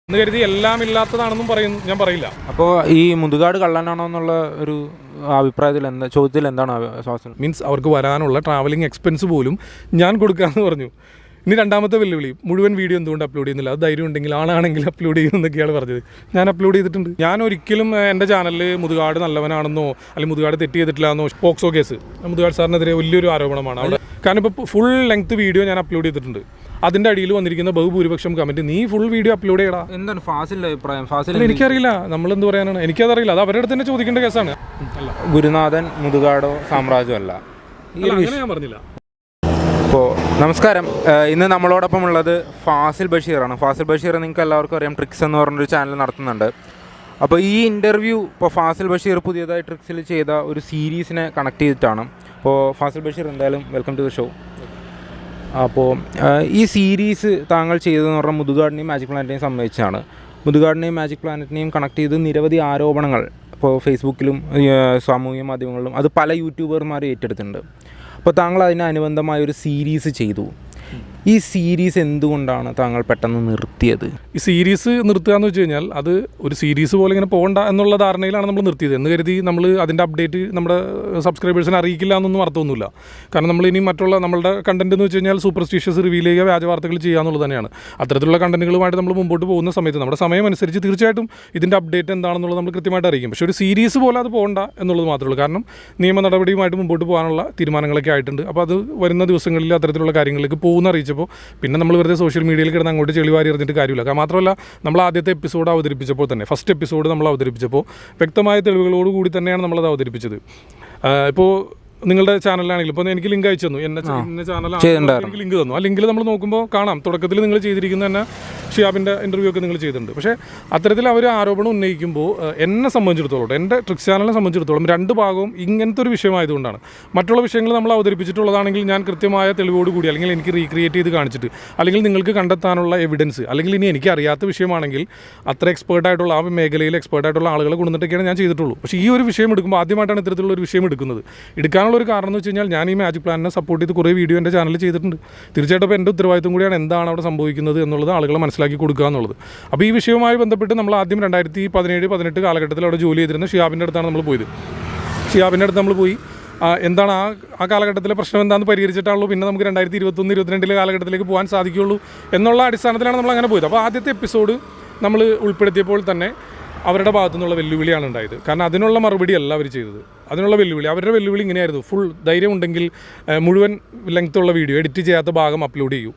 എന്ന് കരുതി എല്ലാം ഇല്ലാത്തതാണെന്നും ഞാൻ പറയില്ല. അപ്പോൾ ഈ മുതുകാട് കള്ളനാണോ എന്നുള്ള ഒരു അഭിപ്രായത്തിൽ ചോദ്യത്തിൽ എന്താണ് ശ്വാസം? മീൻസ് അവർക്ക് വരാനുള്ള ട്രാവലിംഗ് എക്സ്പെൻസ് പോലും ഞാൻ കൊടുക്കാമെന്ന് പറഞ്ഞു. ഇനി രണ്ടാമത്തെ വെല്ലുവിളി, മുഴുവൻ വീഡിയോ എന്തുകൊണ്ട് അപ്ലോഡ് ചെയ്യുന്നില്ല, അത് ധൈര്യം ഉണ്ടെങ്കിൽ ആളാണെങ്കിൽ അപ്ലോഡ് ചെയ്യുമെന്നൊക്കെയാണ് പറഞ്ഞത്. ഞാൻ അപ്ലോഡ് ചെയ്തിട്ടുണ്ട്. ഞാൻ ഒരിക്കലും എൻ്റെ ചാനലിൽ മുതുകാട് നല്ലവനാണെന്നോ അല്ലെങ്കിൽ മുതുകാട് തെറ്റ് ചെയ്തിട്ടില്ല എന്നോ, പോക്സോ കേസ് മുതുകാട് സാറിനെതിരെ വലിയൊരു ആരോപണമാണ് അവിടെ. കാരണം ഇപ്പോൾ ഫുൾ ലെങ്ത് വീഡിയോ ഞാൻ അപ്ലോഡ് ചെയ്തിട്ടുണ്ട്. അതിൻ്റെ അടിയിൽ വന്നിരിക്കുന്ന ബഹുഭൂരിപക്ഷം കമൻറ്റ്, നീ ഫുൾ വീഡിയോ അപ്ലോഡ് ചെയ്യടാ. എന്താണ് ഫാസിലിൻ്റെ അഭിപ്രായം? ഫാസിൽ എനിക്കറിയില്ല, നമ്മളെന്ത് പറയാനാണ്, എനിക്കതറിയില്ല. അത് അവരുടെ അടുത്ത് തന്നെ ചോദിക്കേണ്ട കേസാണ്. അല്ല, ഗുരുനാഥൻ മുതുകാടോ സാമ്രാജ്യമല്ല, അങ്ങനെ ഞാൻ പറഞ്ഞില്ല. അപ്പോൾ നമസ്കാരം, ഇന്ന് നമ്മളോടൊപ്പം ഉള്ളത് ഫാസിൽ ബഷീറാണ്. ഫാസിൽ ബഷീർ നിങ്ങൾക്ക് എല്ലാവർക്കും അറിയാം, ട്രിക്സ് എന്ന് പറഞ്ഞൊരു ചാനൽ നടത്തുന്നുണ്ട്. അപ്പോൾ ഈ ഇൻ്റർവ്യൂ ഇപ്പോൾ ഫാസിൽ ബഷീർ പുതിയതായി ട്രിക്സിൽ ചെയ്ത ഒരു സീരീസിനെ കണക്ട് ചെയ്തിട്ടാണ്. അപ്പോൾ ഫാസിൽ ബഷീർ, എന്തായാലും വെൽക്കം ടു ദ ഷോ. അപ്പോൾ ഈ സീരീസ് താങ്കൾ ചെയ്തതെന്ന് പറഞ്ഞാൽ മുതുകാടിനെയും മാജിക് പ്ലാനറ്റിനെയും സംബന്ധിച്ചാണ്. മുതുകാടിനെയും മാജിക് പ്ലാനറ്റിനെയും കണക്ട് ചെയ്ത് നിരവധി ആരോപണങ്ങൾ ഇപ്പോൾ ഫേസ്ബുക്കിലും സാമൂഹ്യ മാധ്യമങ്ങളിലും അത് പല യൂട്യൂബർമാരും ഏറ്റെടുത്തിട്ടുണ്ട്. അപ്പോൾ താങ്കൾ അതിന് അനുബന്ധമായ ഒരു സീരീസ് ചെയ്തു. ഈ സീരീസ് എന്തുകൊണ്ടാണ് താങ്കൾ പെട്ടെന്ന് നിർത്തിയത്? ഈ സീരീസ് നിർത്തുക എന്ന് വെച്ച് കഴിഞ്ഞാൽ അത് ഒരു സീരീസ് പോലെ ഇങ്ങനെ പോകണ്ട എന്നുള്ള ധാരണയിലാണ് നമ്മൾ നിർത്തിയത്. എന്ന് കരുതി നമ്മൾ അതിൻ്റെ അപ്ഡേറ്റ് നമ്മുടെ സബ്സ്ക്രൈബേഴ്സിനെ അറിയിക്കില്ല എന്നൊന്നും അർത്ഥമൊന്നുമില്ല. കാരണം നമ്മൾ ഇനി മറ്റുള്ള നമ്മളുടെ കണ്ടന്റ് എന്ന് വെച്ച് കഴിഞ്ഞാൽ സൂപ്പർസ്റ്റിഷ്യസ് റിവീൽ ചെയ്യുക, വ്യാജ വാർത്തകൾ ചെയ്യുക എന്നുള്ളത് തന്നെയാണ്. അത്തരത്തിലുള്ള കണ്ടന്റുകളുമായിട്ട് നമ്മൾ മുമ്പോട്ട് പോകുന്ന സമയത്ത് നമ്മുടെ സമയം അനുസരിച്ച് തീർച്ചയായിട്ടും ഇതിൻ്റെ അപ്ഡേറ്റ് എന്താണെന്നുള്ളത് നമ്മൾ കൃത്യമായിട്ട് അറിയിക്കും. പക്ഷേ ഒരു സീരീസ് പോലെ അത് പോകണ്ട എന്നുള്ളത് മാത്രമേ ഉള്ളൂ. കാരണം നിയമ നടപടിയുമായിട്ട് മുമ്പോട്ട് പോകാനുള്ള തീരുമാനങ്ങളൊക്കെ ആയിട്ടുണ്ട്. അപ്പോൾ അത് വരുന്ന ദിവസങ്ങളിൽ അത്തരത്തിലുള്ള കാര്യങ്ങളിലേക്ക് പോകുന്ന അറിയിച്ചപ്പോൾ പിന്നെ നമ്മൾ വെറുതെ സോഷ്യൽ മീഡിയയിൽ കിടന്ന് അങ്ങോട്ട് ചെളിവാരി എറിഞ്ഞിട്ട് കാര്യമില്ല. മാത്രമല്ല, നമ്മൾ ആദ്യത്തെ എപ്പിസോഡ് അവതരിപ്പിച്ചപ്പോൾ തന്നെ, ഫസ്റ്റ് എപ്പിസോഡ് നമ്മൾ അവതരിപ്പിച്ചപ്പോൾ വ്യക്തമായ തെളിവുകളോടുകൂടി തന്നെയാണ് നമ്മളത് അവതരിപ്പിച്ചത്. ഇപ്പോൾ നിങ്ങളുടെ ചാനലാണെങ്കിൽ ഇപ്പോൾ എനിക്ക് ലിങ്ക് അയച്ചു തന്നു, എന്നെ ചാനൽ ലിങ്ക് തന്നു. ആ ലിങ്കിൽ നമ്മൾ നോക്കുമ്പോൾ കാണാം, തുടക്കത്തിൽ നിങ്ങൾ ചെയ്തിരിക്കുന്ന തന്നെ ഷിയാബിൻ്റെ ഇൻ്റർവ്യൂ ഒക്കെ നിങ്ങൾ ചെയ്തിട്ടുണ്ട്. പക്ഷേ അത്തരത്തിൽ അവർ ആരോപണം ഉന്നയിക്കുമ്പോൾ എന്നെ സംബന്ധിച്ചിടത്തോളം, എൻ്റെ ട്രിക്സ് ചാനലിനെ സംബന്ധിച്ചിടത്തോളം രണ്ട് ഭാഗവും ഇങ്ങനത്തെ ഒരു വിഷയമായതുകൊണ്ടാണ്. മറ്റുള്ള വിഷയങ്ങൾ നമ്മൾ അവതരിപ്പിച്ചിട്ടുള്ളതാണെങ്കിൽ ഞാൻ കൃത്യമായ തെളിവോടുകൂടി അല്ലെങ്കിൽ എനിക്ക് റീക്രിയേറ്റ് ചെയ്ത് കാണിച്ചിട്ട്, അല്ലെങ്കിൽ നിങ്ങൾക്ക് കണ്ടെത്താനുള്ള എവിഡൻസ്, അല്ലെങ്കിൽ ഇനി എനിക്ക് അറിയാത്ത വിഷയമാണെങ്കിൽ അത്ര എക്സ്പേർട്ടായിട്ടുള്ള ആ മേഖലയിൽ എക്സ്പേർട്ടായിട്ടുള്ള ആളുകളെ കൊണ്ടുവന്നിട്ടൊക്കെയാണ് ഞാൻ ചെയ്തിട്ടുള്ളൂ. പക്ഷേ ഈ ഒരു വിഷയം എടുക്കുമ്പോൾ ആദ്യമായിട്ടാണ് ഇത്തരത്തിലുള്ള ഒരു വിഷയം എടുക്കാനുള്ള ഒരു കാരണം എന്ന് വെച്ച് കഴിഞ്ഞാൽ ഞാൻ ഈ മാജിക് പ്ലാനിനെ സപ്പോർട്ട് ചെയ്ത് കുറേ വീഡിയോ എൻ്റെ ചാനലിൽ ചെയ്തിട്ടുണ്ട്. തീർച്ചയായിട്ടും അപ്പോൾ എൻ്റെ ഉത്തരവാദിത്വം കൂടിയാണ് എന്താണ് അവിടെ സംഭവിക്കുന്നത് എന്നുള്ളത് ആളുകളെ മനസ്സിലാക്കി കൊടുക്കുക എന്നുള്ളത്. അപ്പോൾ ഈ വിഷയവുമായി ബന്ധപ്പെട്ട് നമ്മൾ ആദ്യം 2017-18 കാലഘട്ടത്തിൽ അവിടെ ജോലി ചെയ്തിരുന്ന ഷിയാബിൻ്റെ അടുത്താണ് നമ്മൾ പോയത്. ഷിയാബിൻ്റെ അടുത്ത് നമ്മൾ പോയി എന്താണ് ആ കാലഘട്ടത്തിലെ പ്രശ്നം എന്താണെന്ന് പരിഹരിച്ചിട്ടാണല്ലോ പിന്നെ നമുക്ക് 2021-22 കാലഘട്ടത്തിലേക്ക് പോകാൻ സാധിക്കുകയുള്ളൂ എന്നുള്ള അടിസ്ഥാനത്തിലാണ് നമ്മൾ അങ്ങനെ പോയത്. അപ്പോൾ ആദ്യത്തെ എപ്പിസോഡ് നമ്മൾ ഉൾപ്പെടുത്തിയപ്പോൾ തന്നെ അവരുടെ ഭാഗത്തു നിന്നുള്ള വെല്ലുവിളിയാണ് ഉണ്ടായത്. കാരണം അതിനുള്ള മറുപടിയല്ല അവർ ചെയ്തത്. അതിനുള്ള വെല്ലുവിളി, അവരുടെ വെല്ലുവിളി ഇങ്ങനെയായിരുന്നു: ഫുൾ ധൈര്യം ഉണ്ടെങ്കിൽ മുഴുവൻ ലെങ്ത്തുള്ള വീഡിയോ, എഡിറ്റ് ചെയ്യാത്ത ഭാഗം അപ്ലോഡ് ചെയ്യൂ.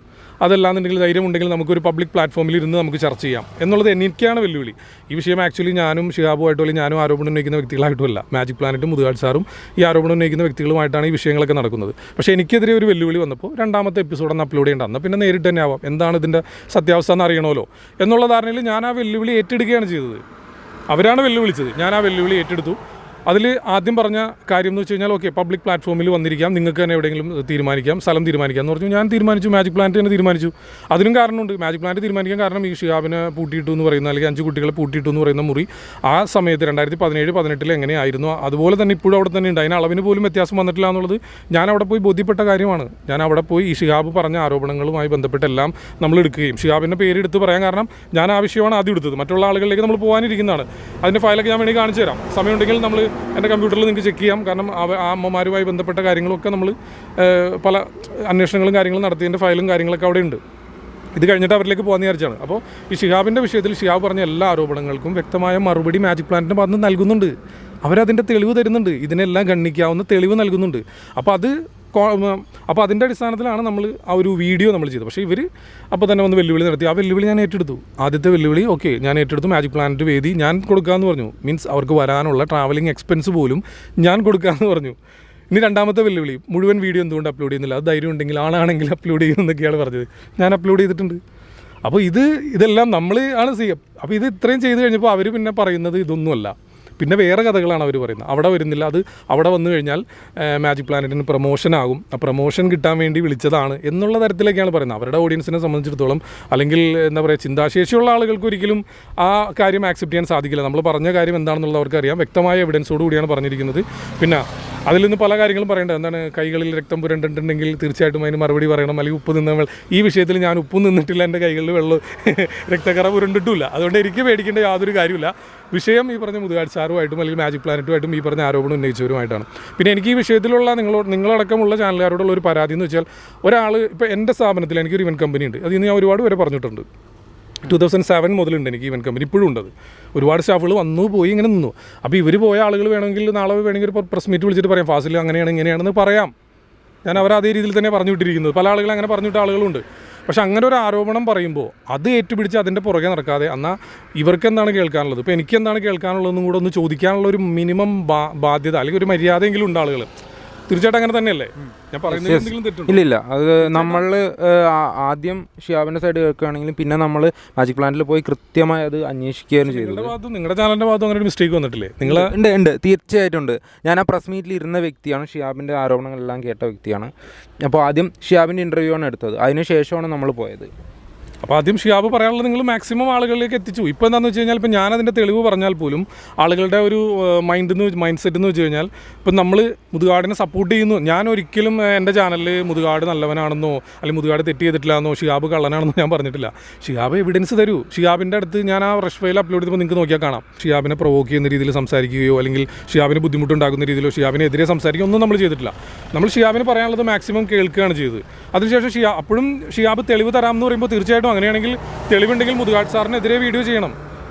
അതല്ലാന്നുണ്ടെങ്കിൽ ധൈര്യം ഉണ്ടെങ്കിൽ നമുക്കൊരു പബ്ലിക് പ്ലാറ്റ്ഫോമിൽ ഇരുന്ന് നമുക്ക് ചർച്ച ചെയ്യാം എന്നുള്ളത് എനിക്കാണ് വെല്ലുവിളി. ഈ വിഷയം ആക്ച്വലി ഞാനും ഷിഹാബുമായിട്ടും അല്ലെങ്കിൽ ഞാനും ആരോപണം ഉന്നയിക്കുന്ന വ്യക്തികളായിട്ടുമല്ല, മാജിക് പ്ലാനറ്റും മുതുകാട് സാറും ഈ ആരോപണം ഉന്നയിക്കുന്ന വ്യക്തികളുമായിട്ടാണ് ഈ വിഷയങ്ങളൊക്കെ നടക്കുന്നത്. പക്ഷേ എനിക്കെതിരെ ഒരു വെല്ലുവിളി വന്നപ്പോൾ രണ്ടാമത്തെ എപ്പിസോഡ് ഒന്ന് അപ്ലോഡ് ചെയ്യേണ്ട, എന്നാൽ പിന്നെ നേരിട്ട് തന്നെ ആവാം, എന്താണ് ഇതിൻ്റെ സത്യാവസ്ഥ എന്ന് അറിയണമല്ലോ എന്നുള്ള ധാരണയിൽ ഞാൻ ആ വെല്ലുവിളി ഏറ്റെടുക്കുകയാണ് ചെയ്തത്. അവരാണ് വെല്ലുവിളിച്ചത്, ഞാൻ ആ വെല്ലുവിളി ഏറ്റെടുത്തു. അതിൽ ആദ്യം പറഞ്ഞ കാര്യം എന്ന് വെച്ച് കഴിഞ്ഞാൽ, ഓക്കെ, പബ്ലിക് പ്ലാറ്റ്ഫോമിൽ വന്നിരിക്കാം, നിങ്ങൾക്ക് തന്നെ എവിടെയെങ്കിലും തീരുമാനിക്കാം, സ്ഥലം തീരുമാനിക്കാം എന്ന് പറഞ്ഞു. ഞാൻ തീരുമാനിച്ചു, മാജിക് പ്ലാനറ്റ് തന്നെ തീരുമാനിച്ചു. അതിനും കാരണമുണ്ട്. മാജിക് പ്ലാനറ്റ് തീരുമാനിക്കാൻ കാരണം ഈ ഷിഹാബിനെ പൂട്ടിയിട്ടു എന്ന് പറയുന്ന, അല്ലെങ്കിൽ 5 കുട്ടികളെ പൂട്ടിയിട്ടു എന്ന് പറയുന്ന മുറി ആ സമയത്ത് 2017-18 എങ്ങനെയായിരുന്നു അതുപോലെ തന്നെ ഇപ്പോഴും അവിടെ തന്നെ ഉണ്ട്. അതിന് അളവിന് പോലും വ്യത്യാസം വന്നിട്ടില്ല എന്നുള്ളത് ഞാൻ അവിടെ പോയി ബോധ്യപ്പെട്ട കാര്യമാണ്. ഞാൻ അവിടെ പോയി ഈ ഷിഹാബ് പറഞ്ഞ ആരോപണങ്ങളുമായി ബന്ധപ്പെട്ടെല്ലാം നമ്മൾ എടുക്കുകയും, ഷിഹാബിൻ്റെ പേര് എടുത്ത് പറയാൻ കാരണം ഞാൻ ആ വിഷയമാണ് ആദ്യം എടുത്തത്. മറ്റുള്ള ആളുകളിലേക്ക് നമ്മൾ പോകാനിരിക്കുന്നതാണ്. അതിൻ്റെ ഫയലൊക്കെ ഞാൻ വേണമെങ്കിൽ കാണിച്ചു തരാം. സമയമുണ്ടെങ്കിൽ നമ്മൾ എൻ്റെ കമ്പ്യൂട്ടറിൽ നിങ്ങൾക്ക് ചെക്ക് ചെയ്യാം. കാരണം ആ അമ്മമാരുമായി ബന്ധപ്പെട്ട കാര്യങ്ങളൊക്കെ നമ്മൾ പല അന്വേഷണങ്ങളും കാര്യങ്ങളും നടത്തിയതിൻ്റെ ഫയലും കാര്യങ്ങളൊക്കെ അവിടെ ഉണ്ട്. ഇത് കഴിഞ്ഞിട്ട് അവരിലേക്ക് പോകാൻ വിചാരിച്ചാണ്. അപ്പോൾ ഈ ഷിഹാബിൻ്റെ വിഷയത്തിൽ ഷിഹാബ് പറഞ്ഞ എല്ലാ ആരോപണങ്ങൾക്കും വ്യക്തമായ മറുപടി മാജിക് പ്ലാനറ്റിൻ്റെ ഭാഗത്ത് നൽകുന്നുണ്ട്. അവരതിൻ്റെ തെളിവ് തരുന്നുണ്ട്, ഇതിനെല്ലാം ഗണ്ണിക്കാവുന്ന തെളിവ് നൽകുന്നുണ്ട്. അപ്പോൾ അതിൻ്റെ അടിസ്ഥാനത്തിലാണ് നമ്മൾ ആ ഒരു വീഡിയോ നമ്മൾ ചെയ്തത്. പക്ഷേ ഇവർ അപ്പോൾ തന്നെ വന്ന് വെല്ലുവിളി നടത്തി. ആ വെല്ലുവിളി ഞാൻ ഏറ്റെടുത്തു. ആദ്യത്തെ വെല്ലുവിളി ഓക്കെ ഞാൻ ഏറ്റെടുത്തു. മാജിക് പ്ലാനറ്റ് വേദി ഞാൻ കൊടുക്കാമെന്ന് പറഞ്ഞു. മീൻസ് അവർക്ക് വരാനുള്ള ട്രാവലിംഗ് എക്സ്പെൻസ് പോലും ഞാൻ കൊടുക്കാമെന്ന് പറഞ്ഞു. ഇനി രണ്ടാമത്തെ വെല്ലുവിളി, മുഴുവൻ വീഡിയോ എന്തുകൊണ്ട് അപ്ലോഡ് ചെയ്യുന്നില്ല, അത് ധൈര്യം ഉണ്ടെങ്കിൽ ആളാണെങ്കിൽ അപ്ലോഡ് ചെയ്യുമെന്നൊക്കെയാണ് പറഞ്ഞത്. ഞാൻ അപ്ലോഡ് ചെയ്തിട്ടുണ്ട്. അപ്പോൾ ഇതെല്ലാം നമ്മൾ ആണ് ചെയ്യാം. അപ്പോൾ ഇത് ഇത്രയും ചെയ്ത് കഴിഞ്ഞപ്പോൾ അവർ പിന്നെ പറയുന്നത് ഇതൊന്നുമല്ല, പിന്നെ വേറെ കഥകളാണ് അവർ പറയുന്നത്. അവിടെ വരുന്നില്ല, അത് അവിടെ വന്നു കഴിഞ്ഞാൽ മാജിക് പ്ലാനറ്റിന് പ്രൊമോഷനാകും, ആ പ്രൊമോഷൻ കിട്ടാൻ വേണ്ടി വിളിച്ചതാണ് എന്നുള്ള തരത്തിലേക്കാണ് പറയുന്നത്. അവരുടെ ഓഡിയൻസിനെ സംബന്ധിച്ചിടത്തോളം, അല്ലെങ്കിൽ എന്താ പറയുക, ചിന്താശേഷിയുള്ള ആളുകൾക്ക് ഒരിക്കലും ആ കാര്യം ആക്സെപ്റ്റ് ചെയ്യാൻ സാധിക്കില്ല. നമ്മൾ പറഞ്ഞ കാര്യം എന്താണെന്നുള്ളത് അവർക്കറിയാം. വ്യക്തമായ എവിഡൻസോട് കൂടിയാണ് പറഞ്ഞിരിക്കുന്നത്. പിന്നെ അതിൽ നിന്ന് പല കാര്യങ്ങളും പറയേണ്ടത്. എന്താണ്, കൈകളിൽ രക്തം പുരണ്ടിട്ടുണ്ടെങ്കിൽ തീർച്ചയായിട്ടും അതിന് മറുപടി പറയണം, അല്ലെങ്കിൽ ഉപ്പ് നിന്ന് ഈ വിഷയത്തിൽ ഞാൻ ഉപ്പ് നിന്നിട്ടില്ല, എൻ്റെ കൈകളിൽ വെള്ളം രക്തക്കറ പുരണ്ടിട്ടില്ല. അതുകൊണ്ട് എനിക്ക് പേടിക്കേണ്ട യാതൊരു കാര്യമില്ല. വിഷയം ഈ പറഞ്ഞ മുതുകാട് സാറുമായിട്ടും അല്ലെങ്കിൽ മാജിക് പ്ലാനറ്റുമായിട്ടും ഈ പറഞ്ഞ ആരോപണം ഉന്നയിച്ചവരുമായിട്ടാണ്. പിന്നെ എനിക്ക് ഈ വിഷയത്തിലുള്ള നിങ്ങളടക്കമുള്ള ചാനലുകാരോടുള്ള ഒരു പരാതി എന്ന് വെച്ചാൽ, ഒരാൾ ഇപ്പോൾ എൻ്റെ സ്ഥാപനത്തിൽ എനിക്കൊരു ഇവൻറ്റ് കമ്പനി ഉണ്ട്. അതിൽ നിന്ന് ഞാൻ ഒരുപാട് പേരെ പറഞ്ഞിട്ടുണ്ട്. 2007 മുതലുണ്ട് എനിക്ക് ഇവൻറ്റ് കമ്പനി, ഇപ്പോഴും ഉണ്ടത്. ഒരുപാട് സ്റ്റാഫുകൾ വന്നു പോയി ഇങ്ങനെ നിന്നു. അപ്പോൾ ഇവർ പോയ ആളുകൾ വേണമെങ്കിൽ നാളെ വേണമെങ്കിൽ ഒരു പ്രസ് മീറ്റ് വിളിച്ചിട്ട് പറയാം, ഫാസിൽ അങ്ങനെയാണ് ഇങ്ങനെയാണെന്ന് പറയാം. ഞാൻ അവർ അതേ രീതിയിൽ തന്നെ പറഞ്ഞു വിട്ടിരിക്കുന്നത്. പല ആളുകൾ അങ്ങനെ പറഞ്ഞിട്ട് ആളുകളുണ്ട്. പക്ഷെ അങ്ങനെ ഒരു ആരോപണം പറയുമ്പോൾ അത് ഏറ്റുപിടിച്ച് അതിൻ്റെ പുറകെ നടക്കാതെ, എന്നാൽ ഇവർക്ക് എന്താണ് കേൾക്കാനുള്ളത്, ഇപ്പോൾ എനിക്ക് എന്താണ് കേൾക്കാനുള്ളതെന്നും കൂടെ ഒന്ന് ചോദിക്കാനുള്ള ഒരു മിനിമം ബാധ്യത അല്ലെങ്കിൽ ഒരു മര്യാദയെങ്കിലും ഉണ്ട് ആളുകൾ. തീർച്ചയായിട്ടും അങ്ങനെ തന്നെയല്ലേ ഞാൻ പറയുന്നത്? എന്തെങ്കിലും തെറ്റുണ്ടോ? ഇല്ല. അത് നമ്മൾ ആദ്യം ഷിയാബിൻ്റെ സൈഡ് കേൾക്കുകയാണെങ്കിലും പിന്നെ നമ്മൾ മാജിക് പ്ലാന്റിൽ പോയി കൃത്യമായി അത് അന്വേഷിക്കുകയാണ് ചെയ്തത്. നിങ്ങളുടെ ചാനലിൻ്റെ ഭാഗത്ത് അങ്ങനെ ഒരു മിസ്റ്റേക്ക് വന്നിട്ടില്ലേ? നിങ്ങൾ ഉണ്ട്, തീർച്ചയായിട്ടും ഉണ്ട്. ഞാൻ ആ പ്രസ് മീറ്റിൽ ഇരുന്ന വ്യക്തിയാണ്, ഷിയാബിൻ്റെ ആരോപണങ്ങളെല്ലാം കേട്ട വ്യക്തിയാണ്. അപ്പോൾ ആദ്യം ഷിയാബിൻ്റെ ഇൻ്റർവ്യൂ ആണ് എടുത്തത്, അതിന് ശേഷമാണ് നമ്മൾ പോയത്. അപ്പോൾ ആദ്യം ഷിയാബ് പറയാനുള്ളത് നിങ്ങൾ മാക്സിമം ആളുകളിലേക്ക് എത്തിച്ചു. ഇപ്പോൾ എന്താണെന്ന് വെച്ച് കഴിഞ്ഞാൽ, ഇപ്പോൾ ഞാനതിൻ്റെ തെളിവ് പറഞ്ഞാൽ പോലും ആളുകളുടെ ഒരു മൈൻഡ് സെറ്റ് എന്ന് വെച്ച് കഴിഞ്ഞാൽ, ഇപ്പം നമ്മൾ മുതുകാടിനെ സപ്പോർട്ട് ചെയ്യുന്നു. ഞാൻ ഒരിക്കലും എൻ്റെ ചാനലിൽ മുതുകാട് നല്ലവനാണെന്നോ അല്ലെങ്കിൽ മുതുകാട് തെറ്റ് ചെയ്തിട്ടില്ല എന്നോ ഷിയാബ് കള്ളനാണെന്നോ ഞാൻ പറഞ്ഞിട്ടില്ല. ഷിയാബ് എവിഡൻസ് തരൂ. ഷിയാബിൻ്റെ അടുത്ത് ഞാൻ ആ റഷ് ഫയൽ അപ്ലോഡ് ചെയ്തപ്പോൾ നിങ്ങൾക്ക് നോക്കിയാൽ കാണാം. ഷിയാബിനെ പ്രൊവോക്ക് ചെയ്യുന്ന രീതിയിൽ സംസാരിക്കുകയോ അല്ലെങ്കിൽ ഷിയാബിന് ബുദ്ധിമുട്ടുണ്ടാക്കുന്ന രീതിയിലോ ഷിയാബിനെതിരെ സംസാരിക്കുകയോ ഒന്നും നമ്മൾ ചെയ്തിട്ടില്ല. നമ്മൾ ഷിയാബിന് പറയാനുള്ളത് മാക്സിമം കേൾക്കുകയാണ് ചെയ്തത്. അതിനുശേഷം അപ്പോഴും ഷിയാബ് തെളിവ് തരാമെന്ന് പറയുമ്പോൾ തീർച്ചയായിട്ടും അങ്ങനെയാണെങ്കിൽ തെളിവുണ്ടെങ്കിൽ മുതുകാട് സാറിനെതിരെ വീഡിയോ ചെയ്യണം.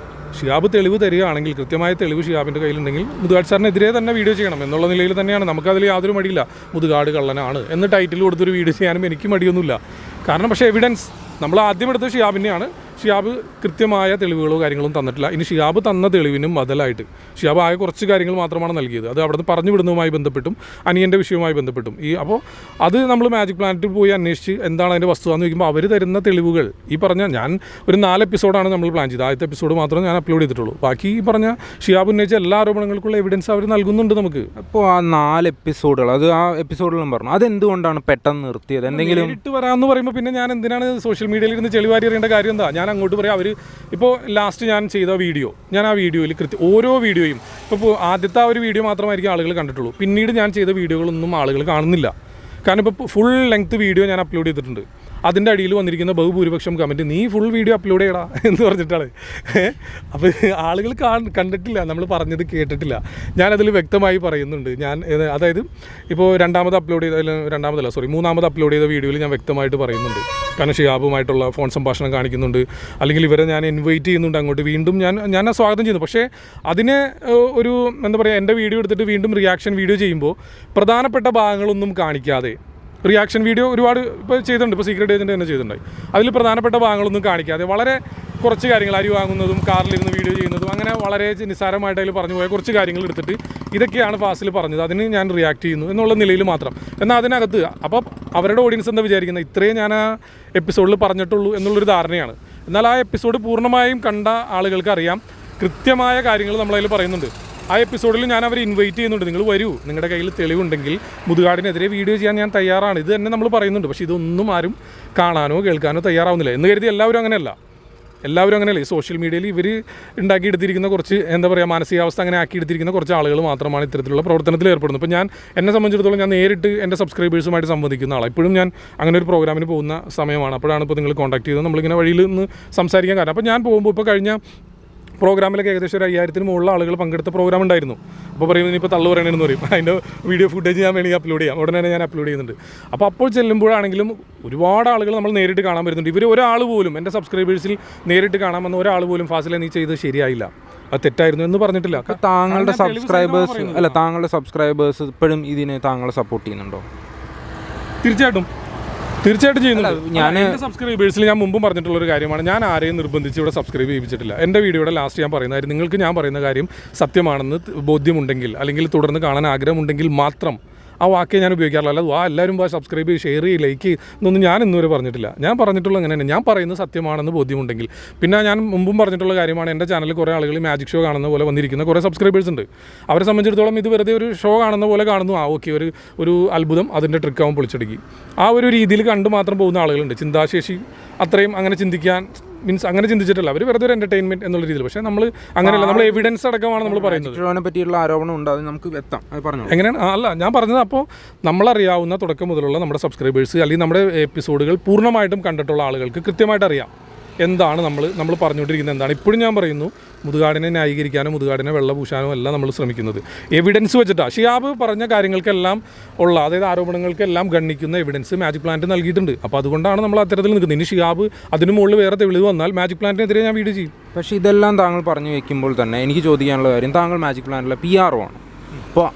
ഷിയാബ് തെളിവ് തരികയാണെങ്കിൽ, കൃത്യമായ തെളിവ് ഷിയാബിൻ്റെ കയ്യിലുണ്ടെങ്കിൽ മുതുകാട് സാറിനെതിരെ തന്നെ വീഡിയോ ചെയ്യണം എന്നുള്ള നിലയിൽ തന്നെയാണ്. നമുക്കതിൽ യാതൊരു മടിയില്ല. മുതുകാട് കള്ളനാണ് എന്ന് ടൈറ്റിൽ കൊടുത്തൊരു വീഡിയോ ചെയ്യാനും എനിക്ക് മടിയൊന്നുമില്ല. കാരണം പക്ഷേ എവിഡൻസ് നമ്മൾ ആദ്യം എടുത്തത് ഷിയാബിനെയാണ്. ഷിയാബ് കൃത്യമായ തെളിവുകളോ കാര്യങ്ങളും തന്നിട്ടില്ല. ഇനി ഷിയാബ് തന്ന തെളിവിനും ബദലായിട്ട് ഷിയാബ് ആയ കുറച്ച് കാര്യങ്ങൾ മാത്രമാണ് നൽകിയത്. അത് അവിടെ നിന്ന് പറഞ്ഞു വിടുന്നതുമായി ബന്ധപ്പെട്ടും അനിയൻ്റെ വിഷയവുമായി ബന്ധപ്പെട്ടും അപ്പോൾ അത് നമ്മൾ മാജിക് പ്ലാനറ്റിൽ പോയി അന്വേഷിച്ച് എന്താണ് അതിൻ്റെ വസ്തുത എന്ന് ചോദിക്കുമ്പോൾ അവർ തരുന്ന തെളിവുകൾ ഈ പറഞ്ഞ ഞാൻ ഒരു 4 എപ്പിസോഡാണ് നമ്മൾ പ്ലാൻ ചെയ്തത്. ആദ്യത്തെ എപ്പിസോഡ് മാത്രമേ ഞാൻ അപ്ലോഡ് ചെയ്തിട്ടുള്ളൂ. ബാക്കി ഈ പറഞ്ഞ ഷിയാബ് ഉന്നയിച്ച എല്ലാ ആരോപണങ്ങൾക്കുള്ള എവിഡൻസ് അവർ നൽകുന്നുണ്ട് നമുക്ക്. അപ്പോൾ ആ 4 എപ്പിസോഡുകൾ അത് ആ എപ്പിസോഡിലും പറഞ്ഞു, അതെന്തുകൊണ്ടാണ് പെട്ടെന്ന് നിർത്തിയത്? എന്തെങ്കിലും ഇട്ട് വരാമെന്ന് പറയുമ്പോൾ പിന്നെ ഞാൻ എന്തിനാണ് സോഷ്യൽ മീഡിയയിൽ ഇരുന്ന് ചെളിവാരി അറിയേണ്ട കാര്യം എന്താ? ഞാൻ അങ്ങോട്ട് പറയാം. അവർ ഇപ്പോൾ ലാസ്റ്റ് ഞാൻ ചെയ്ത വീഡിയോ, ഞാൻ ആ വീഡിയോയിൽ ഓരോ വീഡിയോയും ഇപ്പോൾ ആദ്യത്തെ ആ ഒരു വീഡിയോ മാത്രമായിരിക്കും ആളുകൾ കണ്ടിട്ടുള്ളൂ. പിന്നീട് ഞാൻ ചെയ്ത വീഡിയോകളൊന്നും ആളുകൾ കാണുന്നില്ല. കാരണം ഇപ്പോൾ ഫുൾ ലെങ്ത് വീഡിയോ ഞാൻ അപ്ലോഡ് ചെയ്തിട്ടുണ്ട്. അതിൻ്റെ അടിയിൽ വന്നിരിക്കുന്ന ബഹുഭൂരിപക്ഷം കമൻറ്റ്, നീ ഫുൾ വീഡിയോ അപ്ലോഡ് ചെയ്യടാ എന്ന് പറഞ്ഞിട്ടാണ്. അപ്പോൾ ആളുകൾ കണ്ടിട്ടില്ല, നമ്മൾ പറഞ്ഞത് കേട്ടിട്ടില്ല. ഞാനതിൽ വ്യക്തമായി പറയുന്നുണ്ട്. അതായത് ഇപ്പോൾ മൂന്നാമത് അപ്ലോഡ് ചെയ്ത വീഡിയോയിൽ ഞാൻ വ്യക്തമായിട്ട് പറയുന്നുണ്ട്. കാരണം ഷിയാബുമായിട്ടുള്ള ഫോൺ സംഭാഷണം കാണിക്കുന്നുണ്ട്, അല്ലെങ്കിൽ ഇവരെ ഞാൻ ഇൻവൈറ്റ് ചെയ്യുന്നുണ്ട് അങ്ങോട്ട്. വീണ്ടും ഞാൻ സ്വാഗതം ചെയ്യുന്നു. പക്ഷേ അതിനെ ഒരു എന്താ പറയുക, എൻ്റെ വീഡിയോ എടുത്തിട്ട് വീണ്ടും റിയാക്ഷൻ വീഡിയോ ചെയ്യുമ്പോൾ പ്രധാനപ്പെട്ട ഭാഗങ്ങളൊന്നും കാണിക്കാതെ, റിയാക്ഷൻ വീഡിയോ ഒരുപാട് ഇപ്പോൾ ചെയ്തിട്ടുണ്ട്. ഇപ്പോൾ സീക്രട്ട് ഏജൻറ്റ് തന്നെ ചെയ്തിട്ടുണ്ടായി. അതിൽ പ്രധാനപ്പെട്ട ഭാഗങ്ങളൊന്നും കാണിക്കാതെ വളരെ കുറച്ച് കാര്യങ്ങൾ, അരി വാങ്ങുന്നതും കാറിലിരുന്ന് വീഡിയോ ചെയ്യുന്നതും അങ്ങനെ വളരെ നിസ്സാരമായിട്ട് അതിൽ പറഞ്ഞു പോയ കുറച്ച് കാര്യങ്ങൾ എടുത്തിട്ട് ഇതൊക്കെയാണ് ഫാസിൽ പറഞ്ഞത്, അതിന് ഞാൻ റിയാക്ട് ചെയ്യുന്നു എന്നുള്ള നിലയിൽ മാത്രം. എന്നാൽ അതിനകത്ത് അപ്പോൾ അവരുടെ ഓഡിയൻസ് എന്താ വിചാരിക്കുന്നത്, ഇത്രയും ഞാൻ ആ എപ്പിസോഡിൽ പറഞ്ഞിട്ടുള്ളൂ എന്നുള്ളൊരു ധാരണയാണ്. എന്നാൽ ആ എപ്പിസോഡ് പൂർണ്ണമായും കണ്ട ആളുകൾക്ക് അറിയാം കൃത്യമായ കാര്യങ്ങൾ നമ്മളതിൽ പറയുന്നുണ്ട്. ആ എപ്പിസോഡിൽ ഞാൻ അവരെ ഇൻവൈറ്റ് ചെയ്യുന്നുണ്ട്, നിങ്ങൾ വരൂ, നിങ്ങളുടെ കയ്യിൽ തെളിവുണ്ടെങ്കിൽ മുതുകാടിനെതിരെ വീഡിയോ ചെയ്യാൻ ഞാൻ തയ്യാറാണ്. ഇത് തന്നെ നമ്മൾ പറയുന്നുണ്ട്. പക്ഷേ ഇതൊന്നും ആരും കാണാനോ കേൾക്കാനോ തയ്യാറാവുന്നില്ല എന്ന് കരുതി എല്ലാവരും അങ്ങനെയല്ല. ഈ സോഷ്യൽ മീഡിയയിൽ ഇവർ ഉണ്ടാക്കിയെടുത്തിരിക്കുന്ന കുറച്ച് എന്താ പറയുക, മാനസികാവസ്ഥ അങ്ങനെ ആക്കിയെടുത്തിരിക്കുന്ന കുറച്ച് ആളുകൾ മാത്രമാണ് ഇത്തരത്തിലുള്ള പ്രവർത്തനത്തിൽ ഏർപ്പെടുന്നത്. ഇപ്പോൾ എന്നെ സംബന്ധിച്ചിടത്തോളം ഞാൻ നേരിട്ട് എൻ്റെ സബ്സ്ക്രൈബേഴ്സുമായിട്ട് സംവദിക്കുന്ന ആളാണ്. ഇപ്പോഴും ഞാൻ അങ്ങനെ ഒരു പ്രോഗ്രാമിന് പോകുന്ന സമയമാണ്. അപ്പോഴാണ് ഇപ്പോൾ നിങ്ങൾ കോൺടാക്ട് ചെയ്തത്, നമ്മളിങ്ങനെ വഴിയിൽ നിന്ന് സംസാരിക്കാൻ കാരണം. അപ്പോൾ ഞാൻ പോകുമ്പോൾ ഇപ്പോൾ കഴിഞ്ഞ പ്രോഗ്രാമിലൊക്കെ ഏകദേശം ഒരു 5000-ന് മുകളിൽ ആളുകൾ പങ്കെടുത്ത പ്രോഗ്രാം ഉണ്ടായിരുന്നു. അപ്പോൾ പറയും ഇനിയിപ്പോൾ തള്ളു പറയണമെന്ന് പറയും. അതിൻ്റെ വീഡിയോ ഫുട്ടേജ് ഞാൻ വേണമെങ്കിൽ അപ്ലോഡ് ചെയ്യാം, ഉടനെ തന്നെ ഞാൻ അപ്ലോഡ് ചെയ്യുന്നുണ്ട്. അപ്പോൾ ചെല്ലുമ്പോഴാണെങ്കിലും ഒരുപാട് ആളുകൾ നമ്മൾ നേരിട്ട് കാണാൻ വരുന്നുണ്ട്. ഇവർ ഒരാൾ പോലും എൻ്റെ സബ്സ്ക്രൈബേഴ്സിൽ നേരിട്ട് കാണാമെന്ന് ഒരാൾ പോലും ഫാസിലെ നീ ചെയ്ത് ശരിയായില്ല, അത് തെറ്റായിരുന്നു എന്ന് പറഞ്ഞിട്ടില്ല. താങ്കളുടെ സബ്സ്ക്രൈബേഴ്സ് ഇപ്പോഴും ഇതിനെ താങ്കളെ സപ്പോർട്ട് ചെയ്യുന്നുണ്ടോ? തീർച്ചയായിട്ടും ചെയ്യുന്നുണ്ട്. ഞാൻ എൻ്റെ സബ്സ്ക്രൈബേഴ്സിൽ ഞാൻ മുമ്പും പറഞ്ഞിട്ടുള്ളൊരു കാര്യമാണ്, ഞാൻ ആരെയും നിർബന്ധിച്ച് ഇവിടെ സബ്സ്ക്രൈബ് ചെയ്യിപ്പിച്ചിട്ടില്ല. എൻ്റെ വീഡിയോയുടെ ലാസ്റ്റ് ഞാൻ പറയുന്ന കാര്യം, നിങ്ങൾക്ക് ഞാൻ പറയുന്ന കാര്യം സത്യമാണെന്ന് ബോധ്യമുണ്ടെങ്കിൽ അല്ലെങ്കിൽ തുടർന്ന് കാണാൻ ആഗ്രഹമുണ്ടെങ്കിൽ മാത്രം ആ വാക്കേ ഞാൻ ഉപയോഗിക്കാറില്ല. അല്ലാതെ എല്ലാവരും സബ്സ്ക്രൈബ് ചെയ്ത് ഷെയർ ചെയ്ത് ലൈക്ക് എന്നൊന്നും ഞാൻ ഇന്നുവരെ പറഞ്ഞിട്ടില്ല. ഞാൻ പറഞ്ഞിട്ടുള്ള അങ്ങനെ തന്നെ, ഞാൻ പറയുന്നത് സത്യമാണെന്ന് ബോധ്യമുണ്ടെങ്കിൽ. പിന്നെ ഞാൻ മുമ്പും പറഞ്ഞിട്ടുള്ള കാര്യമാണ്, എൻ്റെ ചാനലിൽ കുറേ ആളുകൾ മാജിക് ഷോ കാണുന്ന പോലെ വന്നിരിക്കുന്ന കുറേ സബ്സ്ക്രൈബേഴ്സ് ഉണ്ട്. അവരെ സംബന്ധിച്ചിടത്തോളം ഇത് വെറുതെ ഒരു ഷോ കാണുന്ന പോലെ കാണുന്നു. ഓക്കെ, ഒരു അത്ഭുതം, അതിൻ്റെ ട്രിക്കാവും പൊളിച്ചടുക്കി ആ ഒരു രീതിയിൽ കണ്ടു മാത്രം പോകുന്ന ആളുകളുണ്ട്. ചിന്താശേഷി അത്രയും അങ്ങനെ ചിന്തിക്കാൻ മീൻസ് അങ്ങനെ ചിന്തിച്ചിട്ടില്ല. അവർ വെറുതെ ഒരു എൻ്റർടൈൻമെൻറ്റ് എന്നുള്ള രീതിയിൽ. പക്ഷേ നമ്മൾ അങ്ങനെയല്ല, നമ്മൾ എവിഡൻസ് അടക്കമാണ് നമ്മൾ പറയുന്നത്. പറ്റിയുള്ള ആരോപണം ഉണ്ട്, അത് നമുക്ക് എത്താം. അത് പറഞ്ഞു എങ്ങനെയാണ് അല്ല ഞാൻ പറഞ്ഞത്. അപ്പോൾ നമ്മളറിയാവുന്ന തുടക്കം മുതലുള്ള നമ്മുടെ സബ്സ്ക്രൈബേഴ്സ് അല്ലെങ്കിൽ നമ്മുടെ എപ്പിസോഡുകൾ പൂർണ്ണമായിട്ടും കണ്ടിട്ടുള്ള ആളുകൾക്ക് കൃത്യമായിട്ട് അറിയാം എന്താണ് നമ്മൾ പറഞ്ഞുകൊണ്ടിരിക്കുന്നത് എന്താണ്. ഇപ്പോഴും ഞാൻ പറയുന്നു, മുതുകാടിനെ ന്യായീകരിക്കാനോ മുതുകാടിനെ വെള്ളപൂശാനോ അല്ല നമ്മൾ ശ്രമിക്കുന്നത്. എവിഡൻസ് വെച്ചിട്ടാണ്. ഷിഹാബ് പറഞ്ഞ കാര്യങ്ങൾക്കെല്ലാം ഉള്ള, അതായത് ആരോപണങ്ങൾക്കെല്ലാം ഗണ്ണിക്കുന്ന എവിഡൻസ് മാജിക് പ്ലാന്റ് നൽകിയിട്ടുണ്ട്. അപ്പോൾ അതുകൊണ്ടാണ് നമ്മൾ അത്തരത്തിൽ നിൽക്കുന്നത്. ഇനി ഷിഹാബ് അതിന് മുകളിൽ വേറെ തെളിവ് വന്നാൽ മാജിക് പ്ലാന്റിനെതിരെ ഞാൻ വീഡിയോ ചെയ്യും. പക്ഷേ ഇതെല്ലാം താങ്കൾ പറഞ്ഞു വെക്കുമ്പോൾ തന്നെ എനിക്ക് ചോദിക്കാനുള്ള കാര്യം, താങ്കൾ മാജിക് പ്ലാന്റിലെ PR ആണ്. അപ്പോൾ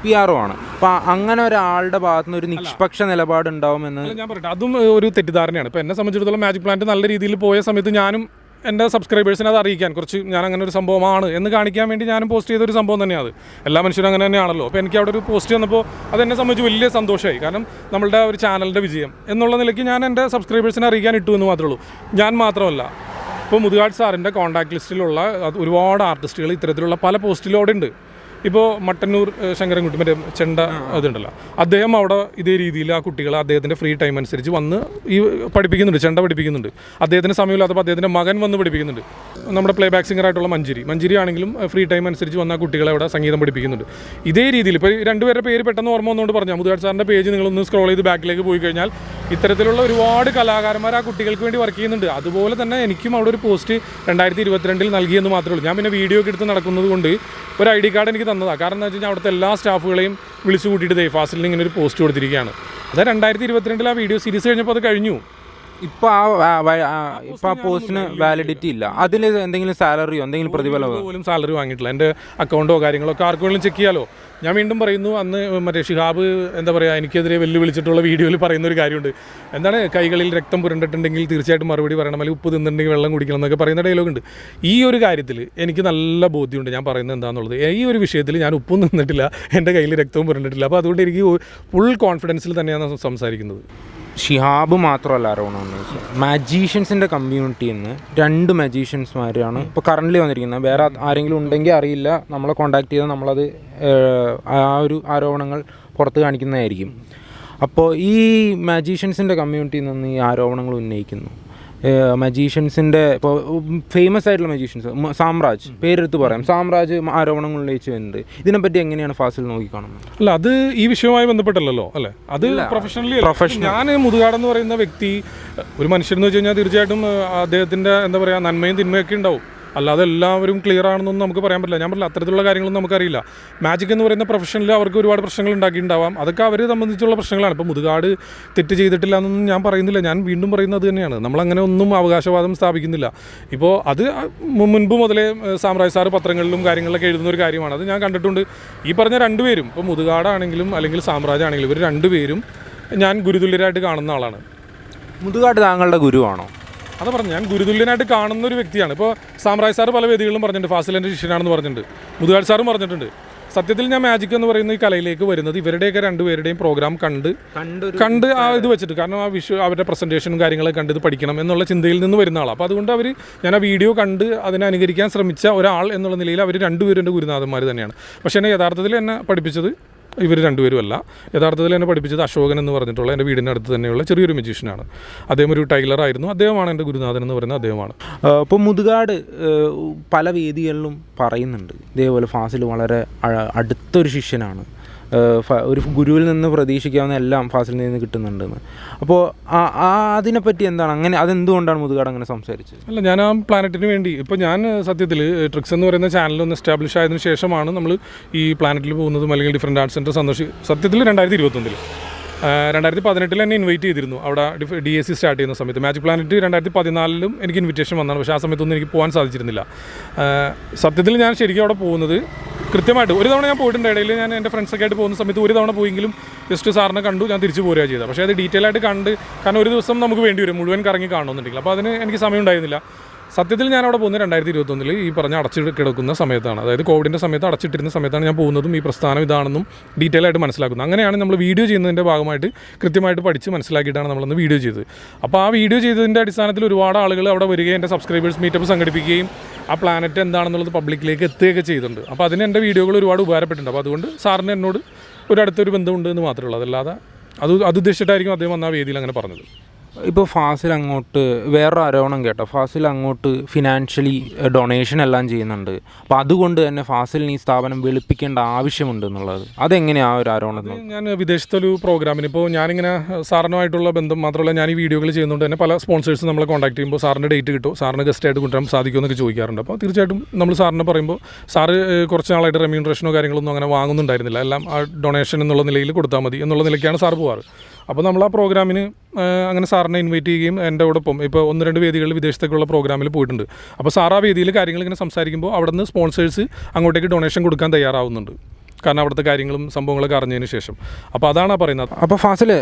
PR ആണ്. അപ്പോൾ അങ്ങനെ ഒരാളുടെ ഭാഗത്തു നിന്ന് ഒരു നിഷ്പക്ഷ നിലപാടുണ്ടാവുമെന്ന് ഞാൻ പറയട്ടെ. അതും ഒരു തെറ്റിദ്ധാരണയാണ്. ഇപ്പോൾ എന്നെ സംബന്ധിച്ചിടത്തോളം മാജിക് പ്ലാന്റ് നല്ല രീതിയിൽ പോയ സമയത്ത് ഞാനും എൻ്റെ സബ്സ്ക്രൈബേഴ്സിനെ അത് അറിയിക്കാൻ കുറച്ച് ഞാൻ അങ്ങനെ ഒരു സംഭവമാണ് എന്ന് കാണിക്കാൻ വേണ്ടി ഞാനും പോസ്റ്റ് ചെയ്തൊരു സംഭവം തന്നെയാണ്. എല്ലാ മനുഷ്യരും അങ്ങനെ തന്നെയാണല്ലോ. അപ്പോൾ എനിക്ക് അവിടെ ഒരു പോസ്റ്റ് വന്നപ്പോൾ അതെന്നെ സംബന്ധിച്ച് വലിയ സന്തോഷമായി. കാരണം നമ്മളുടെ ഒരു ചാനലിൻ്റെ വിജയം എന്നുള്ള നിലയ്ക്ക് ഞാൻ എൻ്റെ സബ്സ്ക്രൈബേഴ്സിനെ അറിയിക്കാൻ ഇട്ടു എന്ന് മാത്രമേ ഉള്ളൂ. ഞാൻ മാത്രമല്ല, ഇപ്പോൾ മുതുകാട് സാറിൻ്റെ കോൺടാക്ട് ലിസ്റ്റിലുള്ള ഒരുപാട് ആർട്ടിസ്റ്റുകൾ ഇത്തരത്തിലുള്ള പല പോസ്റ്റിലൂടെ ഉണ്ട്. ഇപ്പോൾ മട്ടന്നൂർ ശങ്കരൻകുട്ടി മറ്റേ ചെണ്ട അതുണ്ടല്ലോ, അദ്ദേഹം അവിടെ ഇതേ രീതിയിൽ ആ കുട്ടികളെ അദ്ദേഹത്തിൻ്റെ ഫ്രീ ടൈം അനുസരിച്ച് വന്ന് ഈ പഠിപ്പിക്കുന്നുണ്ട്, ചെണ്ട പഠിപ്പിക്കുന്നുണ്ട്. അദ്ദേഹത്തിന് സമയമില്ലാത്തപ്പോൾ അദ്ദേഹത്തിൻ്റെ മകൻ വന്ന് പഠിപ്പിക്കുന്നുണ്ട്. നമ്മുടെ പ്ലേ ബാക്ക് സിംഗറായിട്ടുള്ള മഞ്ചിരി ആണെങ്കിലും ഫ്രീ ടൈം അനുസരിച്ച് വന്ന ആ കുട്ടികളെ അവിടെ സംഗീതം പഠിപ്പിക്കുന്നുണ്ട്. ഇതേ രീതിയിൽ ഇപ്പോൾ രണ്ടുപേരുടെ പേര് പെട്ടെന്ന് ഓർമ്മ വന്നുകൊണ്ട് പറഞ്ഞാൽ, മുതുകാട് സാറിൻ്റെ പേജ് നിങ്ങളൊന്ന് സ്ക്രോൾ ചെയ്ത് ബാക്കിലേക്ക് പോയി കഴിഞ്ഞാൽ ഇത്തരത്തിലുള്ള ഒരുപാട് കലാകാരന്മാർ ആ കുട്ടികൾക്ക് വേണ്ടി വർക്ക് ചെയ്യുന്നുണ്ട്. അതുപോലെ തന്നെ എനിക്കും അവിടെ ഒരു പോസ്റ്റ് 2022 നൽകിയെന്ന് മാത്രമേ ഉള്ളൂ. ഞാൻ പിന്നെ വീഡിയോ ഒക്കെ എടുത്ത് നടക്കുന്നത് കൊണ്ട് ഒരു ID കാർഡ് എനിക്ക് തന്നതാണ്. കാരണം എന്താ വെച്ച് കഴിഞ്ഞാൽ അവിടുത്തെ എല്ലാ സ്റ്റാഫുകളെയും വിളിച്ചു കൂട്ടിയിട്ട് ഫാസിലിന് ഇങ്ങനെ ഒരു പോസ്റ്റ് കൊടുത്തിരിക്കുകയാണ്. അത് 2022 ആ വീഡിയോ സീരീസ് കഴിഞ്ഞപ്പോൾ അത് കഴിഞ്ഞു. ഇപ്പോൾ ആ പോസ്റ്റിന് വാലിഡിറ്റി ഇല്ല. അതിൽ എന്തെങ്കിലും സാലറിയോ എന്തെങ്കിലും പ്രതിഫലമോ പോലും സാലറി വാങ്ങിയിട്ടില്ല. എൻ്റെ അക്കൗണ്ടോ കാര്യങ്ങളോ ഒക്കെ ആർക്കെങ്കിലും ചെക്ക് ചെയ്യാലോ. ഞാൻ വീണ്ടും പറയുന്നു, അന്ന് മറ്റേ ഷിഹാബ് എന്താ പറയുക എനിക്കെതിരെ വെല്ലുവിളിച്ചിട്ടുള്ള വീഡിയോയിൽ പറയുന്ന ഒരു കാര്യമുണ്ട്. എന്താണ്, കൈകളിൽ രക്തം പുരണ്ടിട്ടുണ്ടെങ്കിൽ തീർച്ചയായിട്ടും മറുപടി പറയണം, അല്ലെങ്കിൽ ഉപ്പ് തിന്നിട്ടുണ്ടെങ്കിൽ വെള്ളം കുടിക്കണം എന്നൊക്കെ പറയുന്ന ഡയലോഗുണ്ട്. ഈ ഒരു കാര്യത്തിൽ എനിക്ക് നല്ല ബോധ്യമുണ്ട് ഞാൻ പറയുന്നത് എന്താണെന്നുള്ളത്. ഈ ഒരു വിഷയത്തിൽ ഞാൻ ഉപ്പും നിന്നിട്ടില്ല, എൻ്റെ കയ്യിൽ രക്തവും പുരണ്ടിട്ടില്ല. അപ്പോൾ അതുകൊണ്ട് എനിക്ക് ഫുൾ കോൺഫിഡൻസിൽ തന്നെയാണ് സംസാരിക്കുന്നത്. ഷിഹാബ് മാത്രമല്ല ആരോപണം ഉന്നയിച്ചത്, മജീഷ്യൻസിൻ്റെ കമ്മ്യൂണിറ്റിയിൽ നിന്ന് 2 മജീഷ്യൻസ്മാരാണ് ഇപ്പോൾ കറൻ്റ് വന്നിരിക്കുന്നത്. വേറെ ആരെങ്കിലും ഉണ്ടെങ്കിൽ അറിയില്ല, നമ്മളെ കോൺടാക്ട് ചെയ്താൽ നമ്മളത് ആ ഒരു ആരോപണങ്ങൾ പുറത്ത് കാണിക്കുന്നതായിരിക്കും. അപ്പോൾ ഈ മജീഷ്യൻസിൻ്റെ കമ്മ്യൂണിറ്റിയിൽ നിന്ന് ഈ ആരോപണങ്ങൾ ഉന്നയിക്കുന്നു. മജീഷ്യൻസിൻ്റെ ഇപ്പോൾ ഫേമസ് ആയിട്ടുള്ള മജീഷ്യൻസ് സാമ്രാജ്, പേരെടുത്ത് പറയാം, സാമ്രാജ് ആരോപണങ്ങൾ ഉന്നയിച്ചു വരുന്നുണ്ട്. ഇതിനെപ്പറ്റി എങ്ങനെയാണ് ഫാസിൽ നോക്കിക്കാണുന്നത്? അല്ല, അത് ഈ വിഷയവുമായി ബന്ധപ്പെട്ടല്ലോ അല്ലേ, അത് പ്രൊഫഷണൽ. ഞാൻ മുതുകാടെന്ന് പറയുന്ന വ്യക്തി ഒരു മനുഷ്യരെന്ന് വെച്ച് കഴിഞ്ഞാൽ തീർച്ചയായിട്ടും അദ്ദേഹത്തിൻ്റെ എന്താ പറയുക നന്മയും തിന്മയൊക്കെ ഉണ്ടാവും. അല്ലാതെ എല്ലാവരും ക്ലിയർ ആണെന്നൊന്നും നമുക്ക് പറയാൻ പറ്റില്ല. ഞാൻ പറഞ്ഞില്ല, അത്തരത്തിലുള്ള കാര്യങ്ങളൊന്നും നമുക്കറിയില്ല. മാജിക് എന്ന് പറയുന്ന പ്രൊഫഷനിൽ അവർക്ക് ഒരുപാട് പ്രശ്നങ്ങൾ ഉണ്ടാക്കിയിട്ടുണ്ടാവാം. അതൊക്കെ അവരെ സംബന്ധിച്ചുള്ള പ്രശ്നങ്ങളാണ്. ഇപ്പോൾ മുതുകാട് തെറ്റ് ചെയ്തിട്ടില്ല എന്നൊന്നും ഞാൻ പറയുന്നില്ല. ഞാൻ വീണ്ടും പറയുന്നത് തന്നെയാണ്, നമ്മളങ്ങനെ ഒന്നും അവകാശവാദം സ്ഥാപിക്കുന്നില്ല. ഇപ്പോൾ അത് മുൻപ് മുതലേ സാമ്രാജ് സാറ് പത്രങ്ങളിലും കാര്യങ്ങളിലൊക്കെ എഴുതുന്ന ഒരു കാര്യമാണ്. അത് ഞാൻ കണ്ടിട്ടുണ്ട്. ഈ പറഞ്ഞ രണ്ടുപേരും, ഇപ്പോൾ മുതുകാടാണെങ്കിലും അല്ലെങ്കിൽ സാമ്രാജ് ആണെങ്കിലും, ഇവർ രണ്ടുപേരും ഞാൻ ഗുരുതുല്യരായിട്ട് കാണുന്ന ആളാണ്. മുതുകാട് താങ്കളുടെ ഗുരുവാണോ? അത് പറഞ്ഞു, ഞാൻ ഗുരുതുല്യനായിട്ട് കാണുന്ന ഒരു വ്യക്തിയാണ്. ഇപ്പോൾ സാമ്രാജ് സാറ് പല വേദികളിലും പറഞ്ഞിട്ടുണ്ട് ഫാസിലിൻ്റെ ശിഷ്യനാണെന്ന് പറഞ്ഞിട്ടുണ്ട്, മുതുകാട് സാറും പറഞ്ഞിട്ടുണ്ട്. സത്യത്തിൽ ഞാൻ മാജിക് എന്ന് പറയുന്ന ഈ കലയിലേക്ക് വരുന്നത് ഇവരുടെയൊക്കെ രണ്ടുപേരുടെയും പ്രോഗ്രാം കണ്ട് ആ ഇത് വെച്ചിട്ട്, കാരണം ആ അവരുടെ പ്രസൻറ്റേഷനും കാര്യങ്ങളൊക്കെ കണ്ട് ഇത് പഠിക്കണം എന്നുള്ള ചിന്തയിൽ നിന്ന് വരുന്ന ആളാണ്. അപ്പോൾ അതുകൊണ്ട് ഞാൻ ആ വീഡിയോ കണ്ട് അതിനെ അനുകരിക്കാൻ ശ്രമിച്ച ഒരാൾ എന്നുള്ള നിലയിൽ അവർ രണ്ടുപേരും എൻ്റെ ഗുരുനാഥന്മാർ തന്നെയാണ്. പക്ഷേ എന്നെ യഥാർത്ഥത്തിൽ എന്നെ പഠിപ്പിച്ചത് ഇവർ രണ്ടുപേരും അല്ല. യഥാർത്ഥത്തിൽ എന്നെ പഠിപ്പിച്ചത് അശോകൻ എന്ന് പറഞ്ഞിട്ടുള്ള എൻ്റെ വീടിൻ്റെ അടുത്ത് തന്നെയുള്ള ചെറിയൊരു മജീഷ്യനാണ്. അദ്ദേഹം ഒരു ടൈലറായിരുന്നു. അദ്ദേഹമാണ് എൻ്റെ ഗുരുനാഥൻ എന്ന് പറയുന്നത് അദ്ദേഹമാണ്. ഇപ്പോൾ മുതുകാട് പല വേദികളിലും പറയുന്നുണ്ട് ഇതേപോലെ ഫാസിൽ വളരെ അടുത്തൊരു ശിഷ്യനാണ്, ഒരു ഗുരുവിൽ നിന്ന് പ്രതീക്ഷിക്കാവുന്ന എല്ലാം ഫാസിലിൽ നിന്ന് കിട്ടുന്നുണ്ടെന്ന്. അപ്പോൾ അതിനെപ്പറ്റി എന്താണ്, അങ്ങനെ അതെന്തുകൊണ്ടാണ് മുതുകാട് അങ്ങനെ സംസാരിച്ചത്? അല്ല, ഞാൻ ആ പ്ലാനറ്റിന് വേണ്ടി ഇപ്പോൾ ഞാൻ സത്യത്തിൽ ട്രിക്സ് എന്ന് പറയുന്ന ചാനലൊന്ന് എസ്റ്റാബ്ലിഷ് ആയതിനു ശേഷമാണ് നമ്മൾ ഈ പ്ലാനറ്റിൽ പോകുന്നതും അല്ലെങ്കിൽ ഡിഫറെൻറ്റ് ആർട്ട് സെൻറ്റർ സത്യത്തിൽ 2021 2018 എന്നെ ഇൻവൈറ്റ് ചെയ്തിരുന്നു. അവിടെ DAC സ്റ്റാർട്ട് ചെയ്യുന്ന സമയത്ത് മാജിക് പ്ലാനറ്റ് 2014 എനിക്ക് ഇൻവിറ്റേഷൻ വന്നതാണ്. പക്ഷേ ആ സമയത്തൊന്നും എനിക്ക് പോകാൻ സാധിച്ചിരുന്നില്ല. സത്യത്തിൽ ഞാൻ ശരിക്കും അവിടെ പോകുന്നത് കൃത്യമായിട്ട് ഒരു തവണ ഞാൻ പോയിട്ടുണ്ട്. ഇടയിൽ ഞാൻ എൻ്റെ ഫ്രണ്ട്സൊക്കെ ആയിട്ട് പോകുന്ന സമയത്ത് ഒരു തവണ പോയെങ്കിലും ജസ്റ്റ് സാറിനെ കണ്ടു, ഞാൻ തിരിച്ചു പോരുക ചെയ്തത്. പക്ഷേ അത് ഡീറ്റെയിൽ ആയിട്ട് കണ്ട്, കാരണം ഒരു ദിവസം നമുക്ക് വേണ്ടി വരും മുഴുവൻ കറങ്ങി കാണണമെന്നുണ്ടെങ്കിൽ. അപ്പോൾ അതിന് എനിക്ക് സമയം ഉണ്ടായിരുന്നില്ല. സത്യത്തിൽ ഞാൻ അവിടെ പോകുന്നത് 2021 ഈ പറഞ്ഞ അടച്ചു കിടക്കുന്ന സമയത്താണ്. അതായത് കോവിഡിൻ്റെ സമയത്ത് അടച്ചിട്ടിരുന്ന സമയത്താണ് ഞാൻ പോകുന്നതും ഈ പ്രസ്ഥാനം ഇതാണെന്നും ഡീറ്റെയിൽ ആയിട്ട് മനസ്സിലാക്കുന്നത്. അങ്ങനെയാണ് നമ്മൾ വീഡിയോ ചെയ്യുന്നതിൻ്റെ ഭാഗമായിട്ട് കൃത്യമായിട്ട് പഠിച്ച് മനസ്സിലാക്കിയിട്ടാണ് നമ്മളന്ന് വീഡിയോ ചെയ്തത്. അപ്പോൾ ആ വീഡിയോ ചെയ്തതിൻ്റെ അടിസ്ഥാനത്തിൽ ഒരുപാട് ആളുകൾ അവിടെ വരികയും എൻ്റെ സബ്സ്ക്രൈബേഴ്സ് മീറ്റപ്പ് സംഘടിപ്പിക്കുകയും ആ പ്ലാനറ്റ് എന്താണെന്നുള്ളത് പബ്ലിക്കിലേക്ക് എത്തുകയൊക്കെ ചെയ്തിട്ടുണ്ട്. അപ്പോൾ അതിന് എൻ്റെ വീഡിയോകൾ ഒരുപാട് ഉപകാരപ്പെട്ടിട്ടുണ്ട്. അപ്പോൾ അതുകൊണ്ട് സാറിന് എന്നോട് ഒരു അടുത്തൊരു ബന്ധമുണ്ട് എന്ന് മാത്രമേ ഉള്ളൂ. അതല്ലാതെ അത് ഉദ്ദേശിച്ചിട്ടായിരിക്കും അദ്ദേഹം വന്ന ആ വേദിയിൽ അങ്ങനെ പറഞ്ഞത്. ഇപ്പോൾ ഫാസിൽ അങ്ങോട്ട് വേറൊരു ആരോപണം കേട്ടോ, ഫാസിൽ അങ്ങോട്ട് ഫിനാൻഷ്യലി ഡൊണേഷൻ എല്ലാം ചെയ്യുന്നുണ്ട്, അപ്പോൾ അതുകൊണ്ട് തന്നെ ഫാസിലിന് ഈ സ്ഥാപനം വെളുപ്പിക്കേണ്ട ആവശ്യമുണ്ട് എന്നുള്ളത് അതെങ്ങനെയാണ് ആ ഒരു ആരോപണം? ഞാൻ വിദേശത്തൊരു പ്രോഗ്രാമിന് ഇപ്പോൾ ഞാനിങ്ങനെ സാറിനുമായിട്ടുള്ള ബന്ധം മാത്രമല്ല, ഞാൻ ഈ വീഡിയോകൾ ചെയ്യുന്നതുകൊണ്ട് തന്നെ പല സ്പോൺസേഴ്സ് നമ്മളെ കോൺടാക്ട് ചെയ്യുമ്പോൾ സാറിൻ്റെ ഡേറ്റ് കിട്ടുമോ, സാറിന് ഗസ്റ്റായിട്ട് കൊണ്ടുവരാൻ സാധിക്കുമെന്നൊക്കെ ചോദിക്കാറുണ്ട്. അപ്പോൾ തീർച്ചയായിട്ടും നമ്മൾ സാറിന് പറയുമ്പോൾ സാറ് കുറച്ച് നാളായിട്ട് റെമ്യൂണറേഷനോ കാര്യങ്ങളൊന്നും അങ്ങനെ വാങ്ങുന്നുണ്ടായിരുന്നില്ല, എല്ലാം ആ ഡൊണേഷൻ എന്നുള്ള നിലയിൽ കൊടുത്താൽ മതി എന്നുള്ള നിലയ്ക്കാണ് സാറ് പോവാറ്. അപ്പോൾ നമ്മൾ ആ പ്രോഗ്രാമിന് അങ്ങനെ സാറിനെ ഇൻവൈറ്റ് ചെയ്യുകയും എൻ്റെ കൂടൊപ്പം ഇപ്പോൾ 1-2 വേദികളിൽ വിദേശത്തേക്കുള്ള പ്രോഗ്രാമിൽ പോയിട്ടുണ്ട്. അപ്പോൾ സാർ ആ വേദിയിൽ കാര്യങ്ങൾ ഇങ്ങനെ സംസാരിക്കുമ്പോൾ അവിടെ നിന്ന് സ്പോൺസേഴ്സ് അങ്ങോട്ടേക്ക് ഡൊണേഷൻ കൊടുക്കാൻ തയ്യാറാവുന്നുണ്ട്, കാരണം അവിടുത്തെ കാര്യങ്ങളും സംഭവങ്ങളൊക്കെ അറിഞ്ഞതിന് ശേഷം. അപ്പോൾ അതാണ് പറയുന്നത്. അപ്പോൾ ഫാസിൽ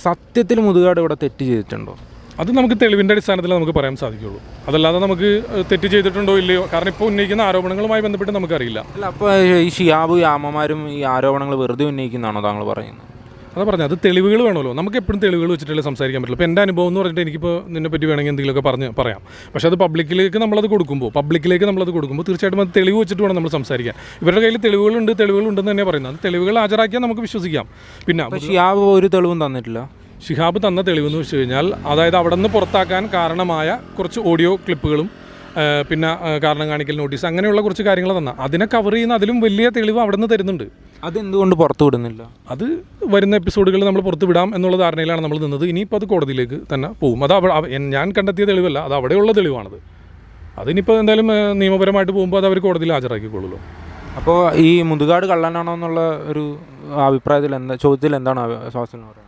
സത്യത്തിൽ മുതുകാട് ഇവിടെ തെറ്റ് ചെയ്തിട്ടുണ്ടോ? അത് നമുക്ക് തെളിവിൻ്റെ അടിസ്ഥാനത്തിൽ നമുക്ക് പറയാൻ സാധിക്കുള്ളൂ, അതല്ലാതെ നമുക്ക് തെറ്റ് ചെയ്തിട്ടുണ്ടോ ഇല്ലയോ, കാരണം ഇപ്പോൾ ഉന്നയിക്കുന്ന ആരോപണങ്ങളുമായി ബന്ധപ്പെട്ട് നമുക്കറിയില്ല. അല്ല, അപ്പോൾ ഈ ഷിയാബ് ഈ അമ്മമാരും ഈ ആരോപണങ്ങൾ വെറുതെ ഉന്നയിക്കുന്നതാണോ താങ്കൾ പറയുന്നത്? അതാ പറഞ്ഞത്, അത് തെളിവുകൾ വേണമല്ലോ, നമുക്ക് എപ്പോഴും തെളിവുകൾ വെച്ചിട്ടല്ലേ സംസാരിക്കാൻ പറ്റില്ല. ഇപ്പോൾ എൻ്റെ അനുഭവം എന്ന് പറഞ്ഞിട്ട് എനിക്കിപ്പോൾ നിന്നെപ്പറ്റി വേണമെങ്കിൽ എന്തെങ്കിലുമൊക്കെ പറയാം, പക്ഷേ അത് പബ്ലിക്കിലേക്ക് നമ്മളത് കൊടുക്കുമ്പോൾ തീർച്ചയായിട്ടും അത് തെളിവ് വെച്ചിട്ട് വേണം നമ്മൾ സംസാരിക്കാൻ. ഇവരുടെ കയ്യിൽ തെളിവുകളുണ്ടെന്ന് തന്നെ പറയുന്നത്, അത് തെളിവുകൾ ഹാജരാക്കിയാൽ നമുക്ക് വിശ്വസിക്കാം. പിന്നെ ഷിയാബ് ഒരു തെളിവും തന്നിട്ടില്ല. ഷിഹാബ് തന്ന തെളിവെന്ന് വെച്ച് കഴിഞ്ഞാൽ, അതായത് അവിടെ നിന്ന് പുറത്താക്കാൻ കാരണമായ കുറച്ച് ഓഡിയോ ക്ലിപ്പുകളും പിന്നെ കാരണം കാണിക്കൽ നോട്ടീസ് അങ്ങനെയുള്ള കുറച്ച് കാര്യങ്ങൾ തന്ന, അതിനെ കവർ ചെയ്യുന്ന അതിലും വലിയ തെളിവ് അവിടെ നിന്ന് തരുന്നുണ്ട്. അതെന്തുകൊണ്ട് പുറത്തു വിടുന്നില്ല? അത് വരുന്ന എപ്പിസോഡുകൾ നമ്മൾ പുറത്ത് വിടാം എന്നുള്ള ധാരണയിലാണ് നമ്മൾ നിന്നത്. ഇനിയിപ്പോൾ അത് കോടതിയിലേക്ക് തന്നെ പോകും. അത് ഞാൻ കണ്ടെത്തിയ തെളിവല്ല, അത് അവിടെയുള്ള തെളിവാണത്. അതിനിപ്പോൾ എന്തായാലും നിയമപരമായിട്ട് പോകുമ്പോൾ അത് അവർ കോടതിയിൽ ഹാജരാക്കിക്കൊള്ളുമല്ലോ. അപ്പോൾ ഈ മുതുകാട് കള്ളനാണോ എന്നുള്ള ഒരു അഭിപ്രായത്തിൽ ചോദ്യത്തിൽ എന്താണ് ശ്വാസം പറയുന്നത്?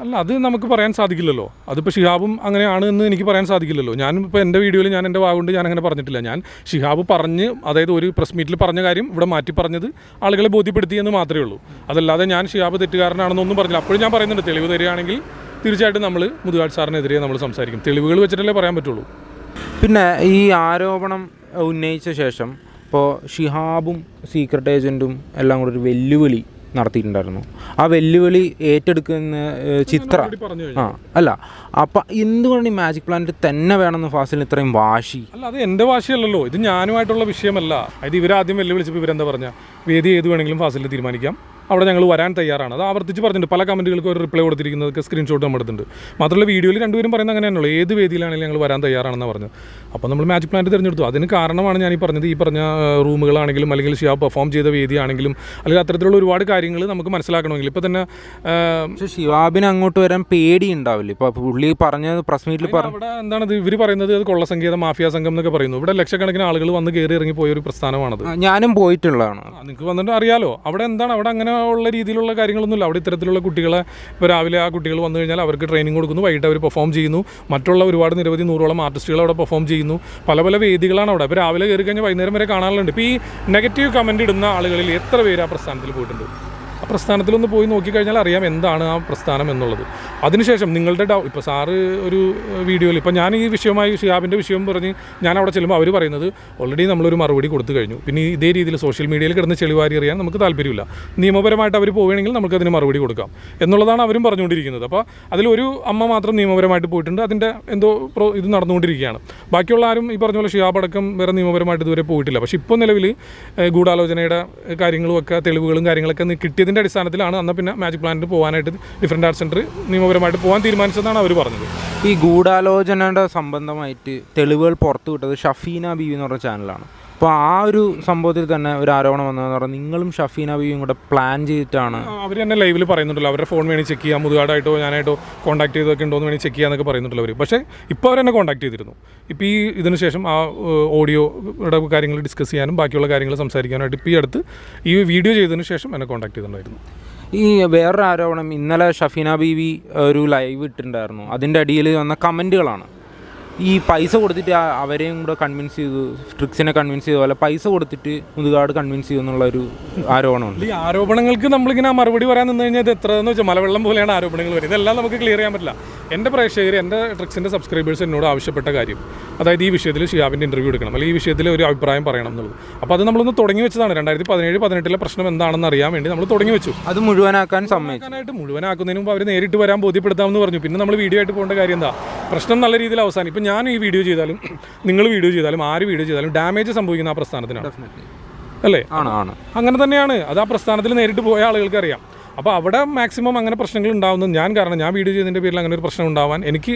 അല്ല, അത് നമുക്ക് പറയാൻ സാധിക്കില്ലല്ലോ. അതിപ്പോൾ ഷിഹാബും അങ്ങനെയാണ് എന്ന് എനിക്ക് പറയാൻ സാധിക്കില്ലല്ലോ. ഞാനിപ്പോൾ എൻ്റെ വീഡിയോയിൽ ഞാൻ എൻ്റെ വാഗുകൊണ്ട് ഞാൻ അങ്ങനെ പറഞ്ഞിട്ടില്ല. ഞാൻ ഷിഹാബ് പറഞ്ഞ്, അതായത് ഒരു പ്രസ് മീറ്റിൽ പറഞ്ഞ കാര്യം ഇവിടെ മാറ്റി പറഞ്ഞത് ആളുകളെ ബോധ്യപ്പെടുത്തി എന്ന് മാത്രമേ ഉള്ളൂ. അതല്ലാതെ ഞാൻ ഷിഹാബ് തെറ്റുകാരനാണെന്നൊന്നും പറഞ്ഞില്ല. അപ്പോഴും ഞാൻ പറയുന്നുണ്ട്, തെളിവ് തരികയാണെങ്കിൽ തീർച്ചയായിട്ടും നമ്മൾ മുതുകാട് സാറിനെതിരെ നമ്മൾ സംസാരിക്കും. തെളിവുകൾ വെച്ചിട്ടല്ലേ പറയാൻ പറ്റുള്ളൂ. പിന്നെ ഈ ആരോപണം ഉന്നയിച്ച ശേഷം ഇപ്പോൾ ഷിഹാബും സീക്രട്ട് ഏജൻറ്റും എല്ലാം കൂടെ ഒരു വെല്ലുവിളി നടത്തിയിട്ടുണ്ടായിരുന്നു. ആ വെല്ലുവിളി ഏറ്റെടുക്കുന്ന ചിത്ര അല്ല, അപ്പം എന്തുകൊണ്ട് ഈ മാജിക് പ്ലാനറ്റ് തന്നെ വേണമെന്ന് ഫാസിലിന് ഇത്രയും വാശി? അല്ല, അത് എൻ്റെ വാശിയല്ലല്ലോ, ഇത് ഞാനുമായിട്ടുള്ള വിഷയമല്ല. അത് ഇവരാദ്യം വെല്ലുവിളിച്ചപ്പോൾ ഇവരെന്താ പറഞ്ഞ, വേദി ഏത് വേണമെങ്കിലും ഫാസിലിന് തീരുമാനിക്കാം, അവിടെ ഞങ്ങൾ വരാൻ തയ്യാറാണ്. അത് ആവർത്തിച്ച് പറഞ്ഞിട്ടുണ്ട്. പല കമൻറ്റുകൾക്ക് ഒരു റിപ്ലൈ കൊടുത്തിരിക്കുന്നതൊക്കെ സ്ക്രീൻഷോട്ട് നമ്മൾ എടുത്തിട്ടുണ്ട്. മാത്രമല്ല വീഡിയോയിൽ രണ്ടുപേരും പറയുന്നത് അങ്ങനെയാണല്ലോ, ഏത് വേദിയിലാണെങ്കിലും ഞങ്ങൾ വരാൻ തയ്യാറാണെന്ന് പറഞ്ഞത്. അപ്പോൾ നമ്മൾ മാജിക് പ്ലാനറ്റ് തിരഞ്ഞെടുത്തു. അതിന് കാരണമാണ് ഞാൻ ഈ പറഞ്ഞത്. ഈ പറഞ്ഞ റൂമുകളാണെങ്കിലും അല്ലെങ്കിൽ ഷിയാബ് പെർഫോം ചെയ്ത വേദിയാണെങ്കിലും അല്ലെങ്കിൽ അത്തരത്തിലുള്ള ഒരുപാട് കാര്യങ്ങൾ നമുക്ക് മനസ്സിലാക്കണമെങ്കിൽ ഇപ്പോൾ തന്നെ ഷിഹാബിന് അങ്ങോട്ട് വരാൻ പേടി ഉണ്ടാവില്ല. ഇപ്പോൾ പുള്ളി പറഞ്ഞത് പ്രസ് മീറ്റിൽ അവിടെ എന്താണത് ഇവർ പറയുന്നത്, അത് കൊള്ളസംഗീതം മാഫിയ സംഘം എന്നൊക്കെ പറയുന്നു. ഇവിടെ ലക്ഷക്കണക്കിന് ആളുകൾ വന്ന് കയറി ഇറങ്ങി പോയ ഒരു പ്രസ്ഥാനമാണത്. ഞാനും പോയിട്ടുള്ളതാണ്. നിങ്ങൾക്ക് വന്നിട്ട് അറിയാലോ. അവിടെ എന്താണ്, അവിടെ അങ്ങനെ ഉള്ള രീതിയിലുള്ള കാര്യങ്ങളൊന്നുമില്ല. അവിടെ ഇത്തരത്തിലുള്ള കുട്ടികളെ ഇപ്പോൾ രാവിലെ ആ കുട്ടികൾ വന്നു കഴിഞ്ഞാൽ അവർക്ക് ട്രെയിനിങ് കൊടുക്കുന്നു, വൈകിട്ട് അവർ പെർഫോം ചെയ്യുന്നു. മറ്റുള്ള ഒരുപാട് നിരവധി 100ഓളം ആർട്ടിസ്റ്റുകൾ അവിടെ പെർഫോം ചെയ്യുന്നു. പല പല വേദികളാണ് അവിടെ. ഇപ്പോൾ രാവിലെ കയറി കഴിഞ്ഞാൽ വൈകുന്നേരം വരെ കാണാറുണ്ട്. ഇപ്പോൾ ഈ നെഗറ്റീവ് കമൻറ്റ് ഇടുന്ന ആളുകളിൽ എത്ര പേര് ആ പ്രസ്ഥാനത്തിൽ പോയിട്ടുണ്ട്? ആ പ്രസ്ഥാനത്തിലൊന്ന് പോയി നോക്കിക്കഴിഞ്ഞാൽ അറിയാം എന്താണ് ആ പ്രസ്ഥാനം എന്നുള്ളത്. അതിനുശേഷം നിങ്ങളുടെ ഇപ്പോൾ സാറ് ഒരു വീഡിയോയിൽ ഇപ്പോൾ ഞാൻ ഈ വിഷയമായി ഷിഹാബിൻ്റെ വിഷയം പറഞ്ഞ് ഞാൻ അവിടെ ചെല്ലുമ്പോൾ അവർ പറയുന്നത് ഓൾറെഡി നമ്മളൊരു മറുപടി കൊടുത്തു കഴിഞ്ഞു. പിന്നെ ഇതേ രീതിയിൽ സോഷ്യൽ മീഡിയയിൽ കിടന്ന് ചെളിവാരി അറിയാൻ നമുക്ക് താല്പര്യമില്ല. നിയമപരമായിട്ട് അവർ പോവുകയാണെങ്കിൽ നമുക്കതിന് മറുപടി കൊടുക്കാം എന്നുള്ളതാണ് അവരും പറഞ്ഞുകൊണ്ടിരിക്കുന്നത്. അപ്പോൾ അതിലൊരു അമ്മ മാത്രം നിയമപരമായിട്ട് പോയിട്ടുണ്ട്. അതിൻ്റെ എന്തോ ഇത് നടന്നുകൊണ്ടിരിക്കുകയാണ്. ബാക്കിയുള്ള ആരും ഈ പറഞ്ഞ പോലെ ഷിഹാബ് അടക്കം വേറെ നിയമപരമായിട്ട് ഇതുവരെ പോയിട്ടില്ല. പക്ഷേ ഇപ്പോൾ നിലവിൽ ഗൂഢാലോചനയുടെ കാര്യങ്ങളും ഒക്കെ തെളിവുകളും കാര്യങ്ങളൊക്കെ കിട്ടിയതിൻ്റെ അടിസ്ഥാനത്തിലാണ് അന്ന് പിന്നെ മാജിക് പ്ലാനറ്റ് പോകാനായിട്ട് ഡിഫറെൻ്റ് ആർട്ട് സെൻറ്റർ നിയമപരമായിട്ട് പോകാൻ തീരുമാനിച്ചതെന്നാണ് അവർ പറഞ്ഞത്. ഈ ഗൂഢാലോചനയുടെ സംബന്ധമായിട്ട് തെളിവുകൾ പുറത്തു വിട്ടത് ഷഫീന ബീവി എന്ന് പറഞ്ഞ ചാനലാണ്. അപ്പോൾ ആ ഒരു സംഭവത്തിൽ തന്നെ ഒരു ആരോപണം വന്നതെന്ന് പറഞ്ഞാൽ നിങ്ങളും ഷഫീന ബീവിയും കൂടെ പ്ലാൻ ചെയ്തിട്ടാണ്. അവർ തന്നെ ലൈവിൽ പറയുന്നുണ്ടല്ലോ, അവരുടെ ഫോൺ വേണമെങ്കിൽ ചെക്ക് ചെയ്യാം, മുതുകാടായിട്ടോ ഞാനായിട്ടോ കോൺടാക്ട് ചെയ്തൊക്കെ ഉണ്ടോ എന്ന് വേണമെങ്കിൽ ചെക്ക് ചെയ്യാമെന്നൊക്കെ പറയുന്നുണ്ടല്ലോ അവർ. പക്ഷേ ഇപ്പോൾ അവർ എന്നെ കോൺടാക്ട് ചെയ്തിരുന്നു. ഇപ്പോൾ ഈ ഇതിന് ശേഷം ആ ഓഡിയോയുടെ കാര്യങ്ങൾ ഡിസ്കസ് ചെയ്യാനും ബാക്കിയുള്ള കാര്യങ്ങൾ സംസാരിക്കാനായിട്ട് ഇപ്പോൾ ഈ അടുത്ത് ഈ വീഡിയോ ചെയ്തതിന് ശേഷം എന്നെ കോൺടാക്ട് ചെയ്തിട്ടുണ്ടായിരുന്നു. ഈ വേറൊരു ആരോപണം, ഇന്നലെ ഷഫീന ബീവി ഒരു ലൈവ് ഇട്ടിട്ടുണ്ടായിരുന്നു. അതിൻ്റെ അടിയിൽ വന്ന കമൻറ്റുകളാണ് ഈ പൈസ കൊടുത്തിട്ട് അവരെയും കൂടെ കൺവിൻസ് ചെയ്തു, ട്രിക്സിനെ കൺവിൻസ് ചെയ്ത പോലെ പൈസ കൊടുത്തിട്ട് മുതുകാട് കൺവിൻസ് ചെയ്തു എന്നുള്ളൊരു ആരോപണമുണ്ട്. ഈ ആരോപണങ്ങൾക്ക് നമ്മളിങ്ങനെ മറുപടി പറയാൻ നിന്ന് കഴിഞ്ഞാൽ ഇത് എത്രയെന്ന് വെച്ചാൽ മലവെള്ളം പോലെയാണ് ആരോപണങ്ങൾ വരുന്നത്. ഇതെല്ലാം നമുക്ക് ക്ലിയർ ചെയ്യാൻ പറ്റില്ല. എൻ്റെ പ്രേക്ഷകർ, എൻ്റെ ട്രിക്സിൻ്റെ സബ്സ്ക്രൈബേഴ്സ് എന്നോട് ആവശ്യപ്പെട്ട കാര്യം, അതായത് ഈ വിഷയത്തിൽ ഷിഹാബിൻ്റെ ഇൻ്റർവ്യൂ എടുക്കണം, അല്ലെങ്കിൽ ഈ വിഷയത്തിൽ ഒരു അഭിപ്രായം പറയണം എന്നുള്ളത്. അപ്പോൾ അത് നമ്മളൊന്ന് തുടങ്ങി വെച്ചതാണ്. 2017-18 പ്രശ്നം എന്താണെന്ന് അറിയാൻ വേണ്ടി നമ്മൾ തുടങ്ങി വെച്ചു. അത് മുഴുവനാക്കാനായിട്ട് മുഴുവനാക്കുന്നതിന് മുമ്പ് അവർ നേരിട്ട് വരാൻ ബോധ്യപ്പെടുത്താമെന്ന് പറഞ്ഞു. പിന്നെ നമ്മൾ വീഡിയോ ആയിട്ട് പോകേണ്ട കാര്യം എന്താ, പ്രശ്നം നല്ല രീതിയിൽ അവസാനം. ഇപ്പം ഞാൻ ഈ വീഡിയോ ചെയ്താലും നിങ്ങൾ വീഡിയോ ചെയ്താലും ആര് വീഡിയോ ചെയ്താലും ഡാമേജ് സംഭവിക്കുന്ന ആ പ്രസ്ഥാനത്തിനാണ്, അല്ലേ? ആണ്. അങ്ങനെ തന്നെയാണ്. അത് ആ പ്രസ്ഥാനത്തിൽ നേരിട്ട് പോയ ആളുകൾക്ക് അറിയാം. അപ്പോൾ അവിടെ മാക്സിമം അങ്ങനെ പ്രശ്നങ്ങൾ ഉണ്ടാകുന്നത് കാരണം ഞാൻ വീഡിയോ ചെയ്തതിൻ്റെ പേരിൽ അങ്ങനെ ഒരു പ്രശ്നം ഉണ്ടാവാൻ എനിക്ക്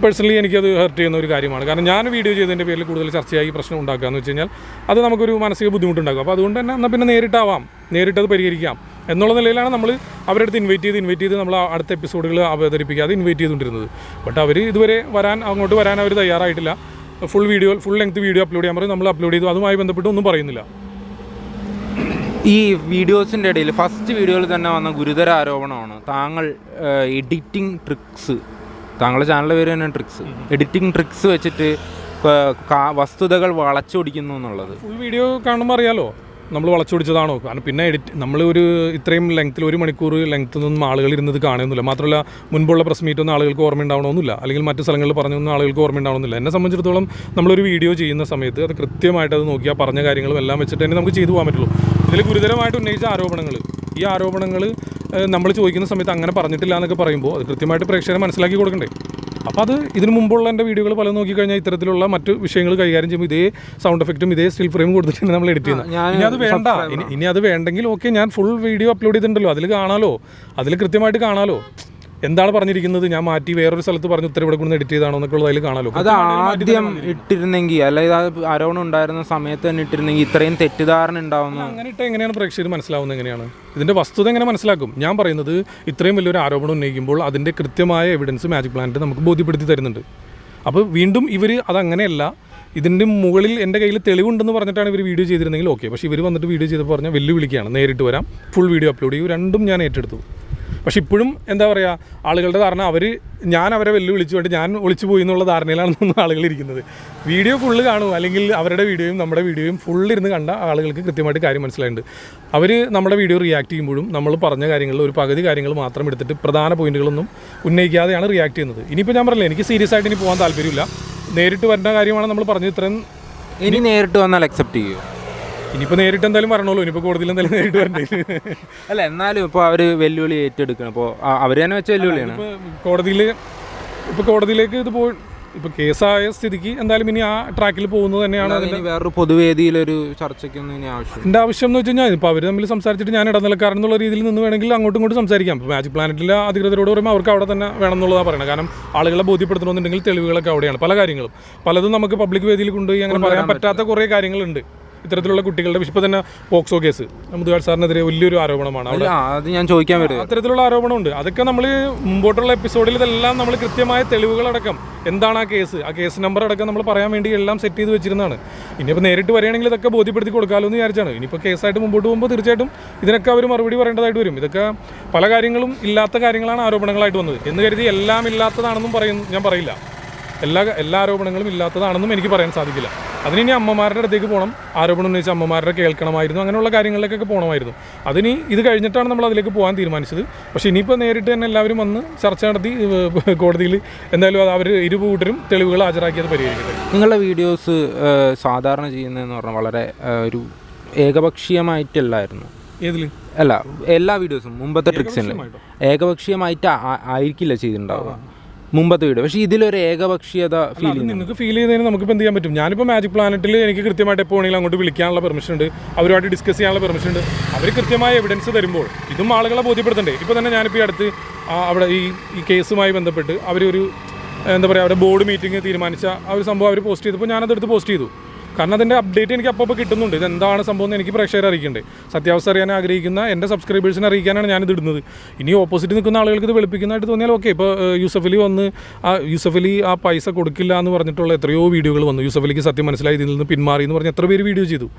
പേഴ്സണലി എനിക്കത് ഹെർട്ട് ചെയ്യുന്ന ഒരു കാര്യമാണ്. കാരണം ഞാൻ വീഡിയോ ചെയ്തതിൻ്റെ പേരിൽ കൂടുതൽ ചർച്ചയായി പ്രശ്നം ഉണ്ടാക്കുക എന്ന് വെച്ച് കഴിഞ്ഞാൽ അത് നമുക്കൊരു മാനസിക ബുദ്ധിമുട്ടുണ്ടാകും. അപ്പോൾ അതുകൊണ്ട് തന്നെ എന്നാൽ പിന്നെ നേരിട്ടത് പരിഹരിക്കാം എന്നുള്ള നിലയിലാണ് നമ്മൾ അവരുടെ അടുത്ത് ഇൻവൈറ്റ് ചെയ്ത് നമ്മൾ അടുത്ത എപ്പിസോഡുകൾ അവതരിപ്പിക്കാതെ ഇൻവൈറ്റ് ചെയ്തുകൊണ്ടിരുന്നത്. ബട്ട് അവർ ഇതുവരെ അങ്ങോട്ട് വരാൻ അവർ തയ്യാറായിട്ടില്ല. ഫുൾ ലെങ്ത് വീഡിയോ അപ്ലോഡ് ചെയ്യാൻ പറയും, നമ്മൾ അപ്ലോഡ് ചെയ്തു. അതുമായി ബന്ധപ്പെട്ട് ഒന്നും പറയുന്നില്ല. ഈ വീഡിയോസിൻ്റെ ഇടയിൽ ഫസ്റ്റ് വീഡിയോയിൽ തന്നെ വന്ന ഗുരുതര ആരോപണമാണ് താങ്കൾ എഡിറ്റിംഗ് ട്രിക്സ്, താങ്കളുടെ ചാനലിൻ്റെ പേര് തന്നെ ട്രിക്സ്, എഡിറ്റിംഗ് ട്രിക്സ് വെച്ചിട്ട് വസ്തുതകൾ വളച്ചൊടിക്കുന്നു എന്നുള്ളത്. ഫുൾ വീഡിയോ കാണുമ്പോൾ അറിയാലോ നമ്മൾ വളച്ചൊടിച്ചതാണോ. കാരണം പിന്നെ നമ്മൾ ഇത്രയും ലെങ്ത്തിൽ 1 മണിക്കൂർ ലെങ്ത്തിൽ നിന്നും ആളുകൾ ഇരുന്നത് കാണുന്നില്ല. മാത്രമല്ല മുൻപുള്ള പ്രസ് മീറ്റൊന്നും ആളുകൾക്ക് ഓർമ്മ ഉണ്ടാവണമെന്നില്ല, അല്ലെങ്കിൽ മറ്റു സ്ഥലങ്ങളിൽ പറഞ്ഞൊന്നും ആളുകൾക്ക് ഓർമ്മ ഉണ്ടാവണമെന്നില്ല. എന്നെ സംബന്ധിച്ചിടത്തോളം നമ്മളൊരു വീഡിയോ ചെയ്യുന്ന സമയത്ത് അത് കൃത്യമായിട്ട് അത് നോക്കിയാൽ പറഞ്ഞ കാര്യങ്ങളും എല്ലാം വെച്ചിട്ട് തന്നെ നമുക്ക് ചെയ്തു പോകാൻ പറ്റുള്ളൂ. ഇതിൽ ഗുരുതരമായിട്ട് ഉന്നയിച്ച ഈ ആരോപണങ്ങൾ നമ്മൾ ചോദിക്കുന്ന സമയത്ത് അങ്ങനെ പറഞ്ഞിട്ടില്ല എന്നൊക്കെ പറയുമ്പോൾ അത് കൃത്യമായിട്ട് പ്രേക്ഷകരെ മനസ്സിലാക്കി കൊടുക്കണ്ടേ. അപ്പോൾ അത് ഇതിനു മുമ്പുള്ള എൻ്റെ വീഡിയോകൾ പല നോക്കിക്കഴിഞ്ഞാൽ ഇത്തരത്തിലുള്ള മറ്റു വിഷയങ്ങൾ കൈകാര്യം ചെയ്യുമ്പോൾ ഇതേ സൗണ്ട് എഫക്റ്റും ഇതേ സ്റ്റിൽ ഫ്രെയിം കൊടുത്തിട്ടാണ് നമ്മൾ എഡിറ്റ് ചെയ്യുന്നത്. ഇനി അത് വേണ്ടെങ്കിൽ ഓക്കെ, ഞാൻ ഫുൾ വീഡിയോ അപ്ലോഡ് ചെയ്തിട്ടുണ്ടല്ലോ, അതിൽ കൃത്യമായിട്ട് കാണാലോ എന്താണ് പറഞ്ഞിരിക്കുന്നത്. ഞാൻ മാറ്റി വേറൊരു സ്ഥലത്ത് പറഞ്ഞു ഉത്തരവിടെ കൊണ്ട് എഡിറ്റ് ചെയ്താണോ എന്നൊക്കെ ഉള്ളത് അതിൽ കാണാലോ. അത് ആദ്യം ഇട്ടിരുന്നെങ്കിൽ, അല്ലെങ്കിൽ ആരോപണം ഉണ്ടായിരുന്ന സമയത്ത് തന്നെ ഇട്ടിരുന്നെങ്കിൽ ഇത്രയും തെറ്റിദ്ധാരണ ഉണ്ടാവുന്നു. അങ്ങനെ ഇട്ട് എങ്ങനെയാണ് പ്രേക്ഷകർ മനസ്സിലാവുന്നത്? എങ്ങനെയാണ് ഇതിൻ്റെ വസ്തുത എങ്ങനെ മനസ്സിലാക്കും? ഞാൻ പറയുന്നത് ഇത്രയും വലിയൊരു ആരോപണം ഉന്നയിക്കുമ്പോൾ അതിൻ്റെ കൃത്യമായ എവിഡൻസ് മാജിക് പ്ലാനറ്റ് നമുക്ക് ബോധ്യപ്പെടുത്തി തരുന്നുണ്ട്. അപ്പോൾ വീണ്ടും ഇവർ അതങ്ങനെയല്ല, ഇതിൻ്റെ മുകളിൽ എൻ്റെ കയ്യിൽ തെളിവുണ്ടെന്ന് പറഞ്ഞിട്ടാണ് ഇവർ വീഡിയോ ചെയ്തിരുന്നെങ്കിൽ ഓക്കെ. പക്ഷേ ഇവർ വന്നിട്ട് വീഡിയോ ചെയ്തപ്പോൾ പറഞ്ഞാൽ വെല്ലുവിളിക്കുകയാണ്, നേരിട്ട് വരാം, ഫുൾ വീഡിയോ അപ്ലോഡ് ചെയ്യും. രണ്ടും ഞാൻ ഏറ്റെടുത്തു. പക്ഷെ ഇപ്പോഴും എന്താ പറയുക, ആളുകളുടെ ധാരണ ഞാൻ അവരെ വെല്ലുവിളിച്ചു കൊണ്ട് ഞാൻ ഒളിച്ചു പോയി എന്നുള്ള ധാരണയിലാണെന്നൊന്നും ആളുകൾ ഇരിക്കുന്നത്. വീഡിയോ ഫുള്ള് കാണും, അല്ലെങ്കിൽ അവരുടെ വീഡിയോയും നമ്മുടെ വീഡിയോയും ഫുള്ളിരുന്ന് കണ്ട ആളുകൾക്ക് കൃത്യമായിട്ട് കാര്യം മനസ്സിലായിട്ടുണ്ട്. അവർ നമ്മുടെ വീഡിയോ റിയാക്ട് ചെയ്യുമ്പോഴും നമ്മൾ പറഞ്ഞ കാര്യങ്ങളിൽ ഒരു പകുതി കാര്യങ്ങൾ മാത്രം എടുത്തിട്ട് പ്രധാന പോയിന്റുകളൊന്നും ഉന്നയിക്കാതെയാണ് റിയാക്ട് ചെയ്യുന്നത്. ഇനിയിപ്പോൾ ഞാൻ പറഞ്ഞില്ല, എനിക്ക് സീരിയസ് ആയിട്ട് ഇനി പോകാൻ താല്പര്യമില്ല. നേരിട്ട് വരുന്ന കാര്യമാണ് നമ്മൾ പറഞ്ഞത്. ഇനി നേരിട്ട് വന്നാൽ അക്സെപ്റ്റ് ചെയ്യുമോ? ഇനിയിപ്പോൾ നേരിട്ട് എന്തായാലും വരണമല്ലോ, ഇനിയിപ്പോൾ കോടതിയിൽ എന്തായാലും നേരിട്ട് വരണ്ടേ. അല്ല, എന്നാലും ഇപ്പോൾ അവർ വെല്ലുവിളി ഏറ്റെടുക്കണം. അപ്പോൾ അവർ തന്നെ വെച്ച വെല്ലുവിളിയാണ്. കോടതിയിലേക്ക് ഇത് ഇപ്പോൾ കേസായ സ്ഥിതിക്ക് എന്തായാലും ഇനി ആ ട്രാക്കിൽ പോകുന്നത് തന്നെയാണ്. അതിന് വേറൊരു പൊതുവേദിയിലൊരു ചർച്ചയ്ക്കൊന്നും ഇനി എൻ്റെ ആവശ്യം എന്ന് വെച്ച് കഴിഞ്ഞാൽ ഇപ്പോൾ അവർ തമ്മിൽ സംസാരിച്ചിട്ട് ഞാൻ ഇടനിലക്കാരൻ എന്നുള്ള രീതിയിൽ നിന്ന് വേണമെങ്കിൽ അങ്ങോട്ടും ഇങ്ങോട്ടും സംസാരിക്കാം. ഇപ്പോൾ മാജിക് പ്ലാനറ്റിലെ അധികൃതരോട് പറയുമ്പോൾ അവർക്ക് അവിടെ തന്നെ വേണം എന്നുള്ളതാണ് പറയുന്നത്. കാരണം ആളുകളെ ബോധ്യപ്പെടുത്തണമെന്നുണ്ടെങ്കിൽ തെളിവുകളൊക്കെ അവിടെയാണ്. പല കാര്യങ്ങളും പലതും നമുക്ക് പബ്ലിക് വേദിയിൽ കൊണ്ടുപോയി അങ്ങനെ പറയാൻ പറ്റാത്ത കുറേ കാര്യങ്ങളുണ്ട്. ഇത്തരത്തിലുള്ള കുട്ടികളുടെ ഇപ്പോൾ തന്നെ പോക്സോ കേസ് മുതുകാട് സാറിനെതിരെ വലിയൊരു ആരോപണമാണ്. അത് ഞാൻ ചോദിക്കാൻ വരും. അത്തരത്തിലുള്ള ആരോപണമുണ്ട്. അതൊക്കെ നമ്മൾ മുമ്പോട്ടുള്ള എപ്പിസോഡിൽ ഇതെല്ലാം നമ്മൾ കൃത്യമായ തെളിവുകളടക്കം എന്താണ് ആ കേസ് നമ്പർ അടക്കം നമ്മൾ പറയാൻ വേണ്ടി എല്ലാം സെറ്റ് ചെയ്ത് വെച്ചിരുന്നതാണ്. ഇനിയിപ്പോൾ നേരിട്ട് വരികയാണെങ്കിൽ ഇതൊക്കെ ബോധ്യപ്പെടുത്തി കൊടുക്കാമല്ലോ എന്ന് വിചാരിച്ചാണ്. ഇനിയിപ്പോൾ കേസായിട്ട് മുമ്പോട്ട് പോകുമ്പോൾ തീർച്ചയായിട്ടും ഇതിനൊക്കെ അവർ മറുപടി പറയേണ്ടതായിട്ട് വരും. ഇതൊക്കെ പല കാര്യങ്ങളും ഇല്ലാത്ത കാര്യങ്ങളാണ് ആരോപണങ്ങളായിട്ട് വന്നത് എന്ന് കരുതി എല്ലാം ഇല്ലാത്തതാണെന്നും ഞാൻ പറയില്ല. എല്ലാ ആരോപണങ്ങളും ഇല്ലാത്തതാണെന്നും എനിക്ക് പറയാൻ സാധിക്കില്ല. അതിനി അമ്മമാരുടെ അടുത്തേക്ക് പോകണം, ആരോപണം ഉന്നയിച്ച അമ്മമാരുടെ കേൾക്കണമായിരുന്നു, അങ്ങനെയുള്ള കാര്യങ്ങളിലേക്കൊക്കെ പോകണമായിരുന്നു. അതിനി ഇത് കഴിഞ്ഞിട്ടാണ് നമ്മൾ അതിലേക്ക് പോകാൻ തീരുമാനിച്ചത്. പക്ഷേ ഇനിയിപ്പോൾ നേരിട്ട് തന്നെ എല്ലാവരും വന്ന് ചർച്ച നടത്തി കോടതിയിൽ എന്തായാലും അവർ ഇരുകൂട്ടരും തെളിവുകൾ ഹാജരാക്കിയത് പരിഹരിക്കട്ടെ. നിങ്ങളുടെ വീഡിയോസ് സാധാരണ ചെയ്യുന്നതെന്ന് പറഞ്ഞാൽ വളരെ ഒരു ഏകപക്ഷീയമായിട്ടല്ലായിരുന്നു. ഏതിൽ? അല്ല, എല്ലാ വീഡിയോസും മുമ്പത്തെ ട്രിക്സിൽ ഏകപക്ഷീയമായിട്ട് ആയിരിക്കില്ല ചെയ്തിട്ടുണ്ടാവുക മുമ്പത്തെ വീഡിയോ. പക്ഷേ ഇതിലൊരു ഏകപക്ഷീയത നിങ്ങൾക്ക് ഫീൽ ചെയ്തതിന് നമുക്കിപ്പോൾ എന്ത് ചെയ്യാൻ പറ്റും? ഞാനിപ്പോൾ മാജിക് പ്ലാനറ്റിൽ എനിക്ക് കൃത്യമായിട്ട് എപ്പോൾ വേണമെങ്കിലും അങ്ങോട്ട് വിളിക്കാനുള്ള പെർമിഷൻ ഉണ്ട്, അവരുമായിട്ട് ഡിസ്കസ് ചെയ്യാനുള്ള പെർമിഷൻ ഉണ്ട്. അവർ കൃത്യമായ എവിഡൻസ് തരുമ്പോൾ ഇതും ആളുകളെ ബോധ്യപ്പെടുത്തണ്ടേ. ഇപ്പോൾ തന്നെ ഞാനിപ്പോൾ ഈ അടുത്ത് അവിടെ ഈ കേസുമായി ബന്ധപ്പെട്ട് അവരൊരു എന്താ പറയുക, അവരുടെ ബോർഡ് മീറ്റിംഗ് തീരുമാനിച്ച ആ ഒരു സംഭവം അവർ പോസ്റ്റ് ചെയ്തപ്പോൾ ഞാനതെടുത്ത് പോസ്റ്റ് ചെയ്തു. കാരണം അതിൻ്റെ അപ്ഡേറ്റ് എനിക്ക് അപ്പോൾ കിട്ടുന്നുണ്ട്. ഇതെന്താണ് സംഭവം എന്ന് എനിക്ക് പ്രേക്ഷകരെ അറിയിക്കണ്ടേ. സത്യാവസ്ഥ അറിയാൻ ആഗ്രഹിക്കുന്ന എൻ്റെ സബ്സ്ക്രൈബേഴ്സിനെ അറിയിക്കാനാണ് ഞാനിത് ഇടുന്നത്. ഇനി ഓപ്പോസിറ്റ് നിൽക്കുന്ന ആളുകൾക്ക് ഇത് വെളുപ്പിക്കുന്നതായിട്ട് തോന്നിയാൽ ഓക്കെ. ഇപ്പോൾ യൂസഫ് അലി ആ പൈസ കൊടുക്കില്ല എന്ന് പറഞ്ഞിട്ടുള്ള എത്രയോ വീഡിയോകൾ വന്നു. യൂസഫ് അലിക്ക് സത്യം മനസ്സിലായി, ഇതിൽ നിന്ന് പിന്മാറി എന്ന് പറഞ്ഞ് എത്ര പേര് വീഡിയോ ചെയ്തു.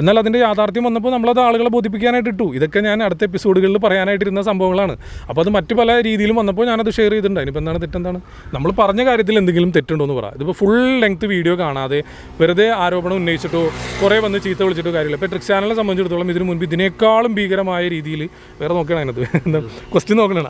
എന്നാൽ അതിൻ്റെ യാഥാർത്ഥ്യം വന്നപ്പോൾ നമ്മളത് ആളുകളെ ബോധിപ്പിക്കാനായിട്ട് ഇട്ടു. ഇതൊക്കെ ഞാൻ അടുത്ത എപ്പിസോഡുകളിൽ പറയാനായിട്ടിരുന്ന സംഭവങ്ങളാണ്. അപ്പോൾ അത് മറ്റു പല രീതിയിലും വന്നപ്പോൾ ഞാനത് ഷെയർ ചെയ്തിട്ടുണ്ട്. അതിനിപ്പോൾ എന്താണ് തെറ്റെന്താണ്? നമ്മൾ പറഞ്ഞ കാര്യത്തിൽ എന്തെങ്കിലും തെറ്റുണ്ടോ എന്ന് പറയാം. ഇതിപ്പോൾ ഫുൾ ലെങ്ത് വീഡിയോ കാണാതെ വെറുതെ ആരോപണം ഉന്നയിച്ചിട്ടോ കുറേ വന്ന് ചീത്ത വിളിച്ചിട്ടോ കാര്യമില്ല. ഇപ്പോൾ ട്രിക്സ് ചാനലിനെ സംബന്ധിച്ചിടത്തോളം ഇതിന് മുൻപ് ഇതിനേക്കാളും ഭീകരമായ രീതിയിൽ വേറെ നോക്കണം. അതിനകത്ത് എന്താ ക്വസ്റ്റ്യൻ നോക്കണം.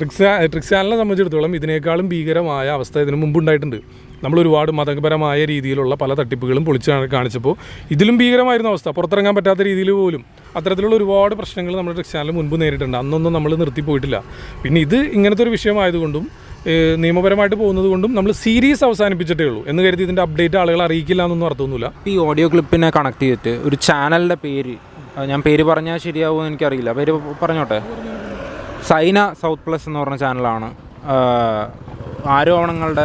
ട്രിക്സ് ചാനലിനെ സംബന്ധിച്ചിടത്തോളം ഇതിനേക്കാളും ഭീകരമായ അവസ്ഥ ഇതിന് മുമ്പ് ഉണ്ടായിട്ടുണ്ട്. നമ്മൾ ഒരുപാട് മതപരമായ രീതിയിലുള്ള പല തട്ടിപ്പുകളും പൊളിച്ച് കാണിച്ചപ്പോൾ ഇതിലും ഭീകരമായിരുന്ന അവസ്ഥ, പുറത്തിറങ്ങാൻ പറ്റാത്ത രീതിയിൽ പോലും അത്തരത്തിലുള്ള ഒരുപാട് പ്രശ്നങ്ങൾ നമ്മുടെ ട്രിക്സ് ചാനൽ മുൻപ് നേരിട്ടുണ്ട്. അന്നൊന്നും നമ്മൾ നിർത്തിപ്പോയിട്ടില്ല. പിന്നെ ഇത് ഇങ്ങനത്തെ ഒരു വിഷയമായതുകൊണ്ടും നിയമപരമായിട്ട് പോകുന്നത് കൊണ്ടും നമ്മൾ സീരീസ് അവസാനിപ്പിച്ചിട്ടേ ഉള്ളൂ എന്ന് കരുതി ഇതിൻ്റെ അപ്ഡേറ്റ് ആളുകളെ അറിയിക്കില്ല എന്നൊന്നും അർത്ഥമൊന്നുമില്ല. ഈ ഓഡിയോ ക്ലിപ്പിനെ കണക്ട് ചെയ്തിട്ട് ഒരു ചാനലിൻ്റെ പേര് ഞാൻ പേര് പറഞ്ഞാൽ ശരിയാവുമെന്ന് എനിക്കറിയില്ല, പേര് പറഞ്ഞോട്ടെ. സൈന സൗത്ത് പ്ലസ് എന്ന് പറഞ്ഞ ചാനലാണ് ആരോപണങ്ങളുടെ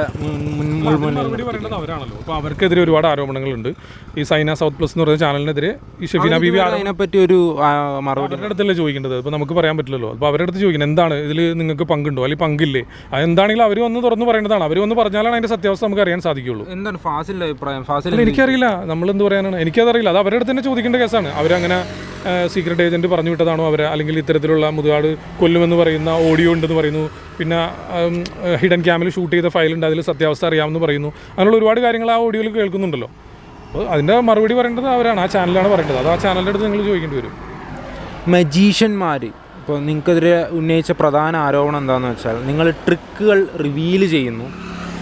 മറുപടി പറയേണ്ടത് അവരാണല്ലോ. അപ്പോൾ അവർക്കെതിരെ ഒരുപാട് ആരോപണങ്ങളുണ്ട്. ഈ സൈന സൗത്ത് പ്ലസ് എന്ന് പറയുന്ന ചാനലിനെതിരെ ഈ ഷെഫീന ബീബി അതിനെപ്പറ്റി ഒരു മറുപടി അവരുടെ അടുത്തല്ലേ ചോദിക്കേണ്ടത്. ഇപ്പോൾ നമുക്ക് പറയാൻ പറ്റില്ലല്ലോ. അപ്പോൾ അവരുടെ അടുത്ത് ചോദിക്കണം, എന്താണ് ഇതിൽ നിങ്ങൾക്ക് പങ്കുണ്ടോ അല്ലെങ്കിൽ പങ്കില്ലേ? അതെന്താണെങ്കിലും അവർ വന്ന് തുറന്ന് പറയേണ്ടതാണ്. അവർ വന്ന് പറഞ്ഞാലാണ് അതിൻ്റെ സത്യാവസ്ഥ നമുക്ക് അറിയാൻ സാധിക്കുള്ളൂ. എന്താണ് ഫാസിലിൻ്റെ അഭിപ്രായം? ഫാസിൽ എനിക്കറിയില്ല, നമ്മളെന്ത് പറയാനാണ്, എനിക്കതറിയില്ല. അത് അവരുടെ അടുത്ത് തന്നെ ചോദിക്കേണ്ട കേസാണ്. അവരങ്ങനെ സീക്രട്ട് ഏജൻറ്റ് പറഞ്ഞു വിട്ടതാണോ അവരെ, അല്ലെങ്കിൽ ഇത്തരത്തിലുള്ള മുതുകാട് കൊല്ലുമെന്ന് പറയുന്ന ഓഡിയോ ഉണ്ടെന്ന് പറയുന്നു, പിന്നെ ഹിഡൻ ക്യാമിൽ ഷൂട്ട് ചെയ്ത ഫയലുണ്ട്, അതിൽ സത്യാവസ്ഥ അറിയാമെന്ന് പറയുന്നു. അങ്ങനെയുള്ള ഒരുപാട് കാര്യങ്ങൾ ആ ഓഡിയോയിൽ കേൾക്കുന്നുണ്ടല്ലോ. അപ്പോൾ അതിൻ്റെ മറുപടി പറയേണ്ടത് അവരാണ്, ആ ചാനലാണ് പറയേണ്ടത്. അത് ആ ചാനലിൻ്റെ അടുത്ത് നിങ്ങൾ ചോദിക്കേണ്ടി വരും. മജീഷ്യന്മാർ ഇപ്പോൾ നിങ്ങൾക്കെതിരെ ഉന്നയിച്ച പ്രധാന ആരോപണം എന്താണെന്ന് വെച്ചാൽ നിങ്ങൾ ട്രിക്കുകൾ റിവീൽ ചെയ്യുന്നു.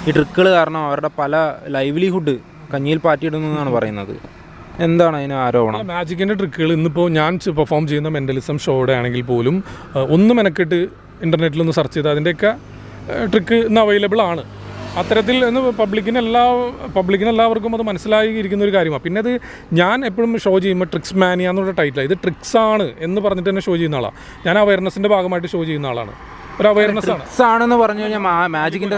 ഈ ട്രിക്കുകൾ കാരണം അവരുടെ പല ലൈവ്ലിഹുഡ് കഞ്ഞിയിൽ പാറ്റിയിടുന്നു എന്നാണ് പറയുന്നത്. എന്താണ് അതിന് ആരോപണം? മാജിക്കിൻ്റെ ട്രിക്കുകൾ ഇന്നിപ്പോൾ ഞാൻ പെർഫോം ചെയ്യുന്ന മെൻ്റലിസം ഷോയുടെ ആണെങ്കിൽ പോലും ഒന്ന് മെനക്കെട്ട് ഇൻ്റർനെറ്റിലൊന്ന് സെർച്ച് ചെയ്ത് അതിൻ്റെയൊക്കെ ട്രിക്ക് ഇന്ന് അവൈലബിൾ ആണ്. അത്തരത്തിൽ എന്ന് പബ്ലിക്കിന് എല്ലാവർക്കും അത് മനസ്സിലായി ഇരിക്കുന്ന ഒരു കാര്യമാണ്. പിന്നെ അത് ഞാൻ എപ്പോഴും ഷോ ചെയ്യുമ്പോൾ ട്രിക്സ് മാനിയ എന്നുള്ള ടൈറ്റിലാണ്. ഇത് ട്രിക്സ് ആണ് എന്ന് പറഞ്ഞിട്ട് തന്നെ ഷോ ചെയ്യുന്ന ആളാണ്. ഞാൻ അവയർനെസ്സിൻ്റെ ഭാഗമായിട്ട് ഷോ ചെയ്യുന്ന ആളാണ്. ഒരു അവയർനെസ് ആണെന്ന് പറഞ്ഞു കഴിഞ്ഞാൽ മാജിക്കിൻ്റെ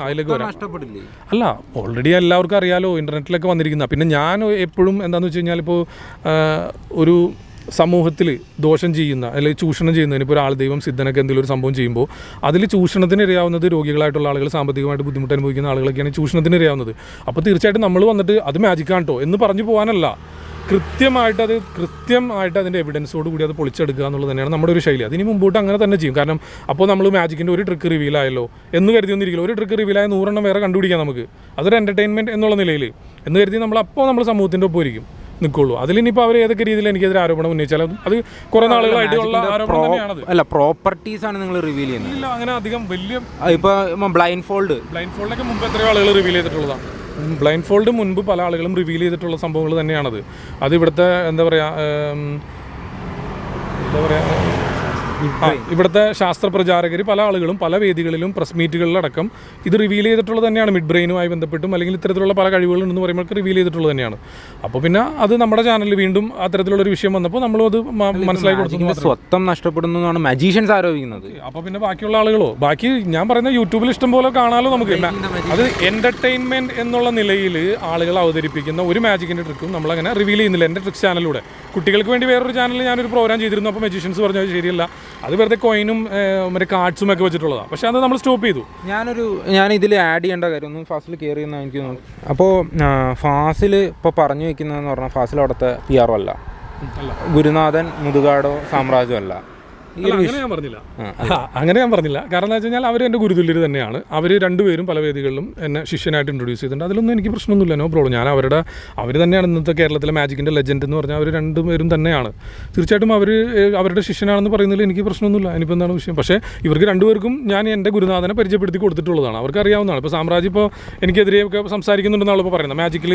അതിലേക്ക് നഷ്ടപ്പെടില്ലേ? അല്ല, ഓൾറെഡി എല്ലാവർക്കും അറിയാലോ, ഇൻ്റർനെറ്റിലൊക്കെ വന്നിരിക്കുന്ന. പിന്നെ ഞാൻ എപ്പോഴും എന്താണെന്ന് വെച്ച് കഴിഞ്ഞാൽ ഇപ്പോൾ ഒരു സമൂഹത്തിൽ ദോഷം ചെയ്യുന്ന അല്ലെങ്കിൽ ചൂഷണം ചെയ്യുന്നതിന് ഇപ്പോൾ ഒരാൾ ദൈവം സിദ്ധനൊക്കെ എന്തെങ്കിലും ഒരു സംഭവം ചെയ്യുമ്പോൾ അതിൽ ചൂഷണത്തിന് ഇരയാവുന്നത് രോഗികളായിട്ടുള്ള ആളുകൾ, സാമ്പത്തികമായിട്ട് ബുദ്ധിമുട്ട് അനുഭവിക്കുന്ന ആളുകളൊക്കെയാണ് ചൂഷണത്തിന് ഇരയാവുന്നത്. അപ്പോൾ തീർച്ചയായിട്ടും നമ്മൾ വന്നിട്ട് അത് മാജിക്കാണ് കേട്ടോ എന്ന് പറഞ്ഞു പോകാനല്ല, കൃത്യമായിട്ട് അതിൻ്റെ എവിഡൻസോട് കൂടി അത് പൊളിച്ചെടുക്കുക എന്നുള്ളത് തന്നെയാണ് നമ്മുടെ ഒരു ശൈലി. അതിന് മുമ്പോട്ട് അങ്ങനെ തന്നെ ചെയ്യും. കാരണം അപ്പോൾ നമ്മൾ മാജിക്കിൻ്റെ ഒരു ട്രിക്ക് റിവീലായല്ലോ എന്ന് കരുതി ഒന്നിരിക്കില്ല. ഒരു ട്രിക്ക് റിവീലായ 100 വേറെ കണ്ടുപിടിക്കാം നമുക്ക്. അതൊരു എൻ്റർടൈൻമെൻറ്റ് എന്നുള്ള നിലയിൽ എന്ന് കരുതി നമ്മൾ സമൂഹത്തിൻ്റെ ഒപ്പം ഇരിക്കും നിൽക്കുള്ളൂ. അതിലിനിപ്പോൾ അവർ ഏതൊക്കെ രീതിയിൽ എനിക്കെതിരെ ആരോപണം ഉന്നയിച്ചാലും അത് കുറേ നാളുകളായിട്ടുള്ള ആരോപണം തന്നെയാണത്. അല്ല, പ്രോപ്പർട്ടീസ് ആണ് നിങ്ങൾ റിവീൽ ചെയ്യുന്നത്? ഇല്ല, അങ്ങനെ അധികം വലിയ ഇപ്പോൾ ബ്ലൈൻഡ് ഫോൾഡൊക്കെ മുമ്പ് എത്രയോ ആളുകൾ റിവീൽ ചെയ്തിട്ടുള്ളതാണ്. ബ്ലൈൻഡ് ഫോൾഡ് മുൻപ് പല ആളുകളും റിവീൽ ചെയ്തിട്ടുള്ള സംഭവങ്ങൾ തന്നെയാണത്. അത് ഇവിടുത്തെ ഇവിടുത്തെ ശാസ്ത്രപ്രചാരകർ പല ആളുകളും പല വേദികളിലും പ്രസ് മീറ്റുകളിലടക്കം ഇത് റിവീൽ ചെയ്തിട്ടുള്ളത് തന്നെയാണ്. മിഡ് ബ്രെയിനുമായി ബന്ധപ്പെട്ടും അല്ലെങ്കിൽ ഇത്തരത്തിലുള്ള പല കഴിവുകളുണ്ടെന്ന് പറയുമ്പോൾ റിവീൽ ചെയ്തിട്ടുള്ളത് തന്നെയാണ്. അപ്പോൾ പിന്നെ അത് നമ്മുടെ ചാനലിൽ വീണ്ടും അത്തരത്തിലുള്ളൊരു വിഷയം വന്നപ്പോൾ നമ്മളും അത് മനസ്സിലാക്കി കൊടുത്തു. സ്വത്തം നഷ്ടപ്പെടുന്നു എന്നാണ് മജീഷ്യൻസ് ആരോപിക്കുന്നത്. അപ്പോൾ പിന്നെ ബാക്കിയുള്ള ആളുകളോ, ബാക്കി ഞാൻ പറയുന്ന യൂട്യൂബിൽ ഇഷ്ടം പോലെ കാണാമല്ലോ നമുക്ക്. അത് എൻ്റർടൈൻമെൻറ്റ് എന്നുള്ള നിലയിൽ ആളുകൾ അവതരിപ്പിക്കുന്ന ഒരു മാജിക്കിൻ്റെ ട്രിക്കും നമ്മളങ്ങനെ റിവീൽ ചെയ്യുന്നില്ല. എൻ്റെ ട്രിക്സ് ചാനലിലൂടെ കുട്ടികൾക്ക് വേണ്ടി വേറൊരു ചാനലിൽ ഞാനൊരു പ്രോഗ്രാം ചെയ്തിരുന്നു. അപ്പോൾ മജീഷ്യൻസ് പറഞ്ഞത് ശരിയല്ല, അത് വെറുതെ കോയിനും മറ്റേ കാർഡ്സും ഒക്കെ വെച്ചിട്ടുള്ളതാണ്. പക്ഷേ അത് നമ്മൾ സ്റ്റോപ്പ് ചെയ്തു. ഞാൻ ഇതിൽ ആഡ് ചെയ്യേണ്ട കാര്യം ഒന്നും ഫാസിൽ കയറി ചെയ്യുന്ന എനിക്ക് തോന്നുന്നു. അപ്പോൾ ഫാസിൽ ഇപ്പോൾ പറഞ്ഞു വെക്കുന്നതെന്ന് പറഞ്ഞാൽ ഫാസിൽ അവിടുത്തെ PR അല്ല, ഗുരുനാഥൻ മുതുകാടോ സാമ്രാജ്യം അല്ല. അങ്ങനെ ഞാൻ പറഞ്ഞില്ല. കാരണം എന്താ വെച്ച് കഴിഞ്ഞാൽ അവർ എൻ്റെ ഗുരുതുല്യർ തന്നെയാണ്. അവർ രണ്ടുപേരും പല വേദികളിലും എന്നെ ശിഷ്യനായിട്ട് ഇൻട്രൊഡ്യൂസ് ചെയ്തിട്ടുണ്ട്. അതിലൊന്നും എനിക്ക് പ്രശ്നമൊന്നുമില്ല, നോ പ്രോബ്ലം. ഞാൻ അവർ തന്നെയാണ് ഇന്നത്തെ കേരളത്തിലെ മാജിക്കിൻ്റെ ലെജൻഡ് എന്ന് പറഞ്ഞാൽ അവർ രണ്ടുപേരും തന്നെയാണ്. തീർച്ചയായിട്ടും അവരുടെ ശിഷ്യനാണെന്ന് പറയുന്നതിൽ എനിക്ക് പ്രശ്നമൊന്നുമില്ല. എനിപ്പോൾ എന്താണ് വിഷയം? പക്ഷേ ഇവർക്ക് രണ്ടുപേർക്കും ഞാൻ എൻ്റെ ഗുരുനാഥനെ പരിചയപ്പെടുത്തി കൊടുത്തിട്ടുള്ളതാണ്. അവർക്ക് അറിയാവുന്നതാണ്. ഇപ്പോൾ സാമ്രാജ്യം ഇപ്പോൾ എനിക്കെതിരെയൊക്കെ സംസാരിക്കുന്നുണ്ടെന്നാണ് ഇപ്പോൾ പറയുന്നത്. മാജിക്കിൽ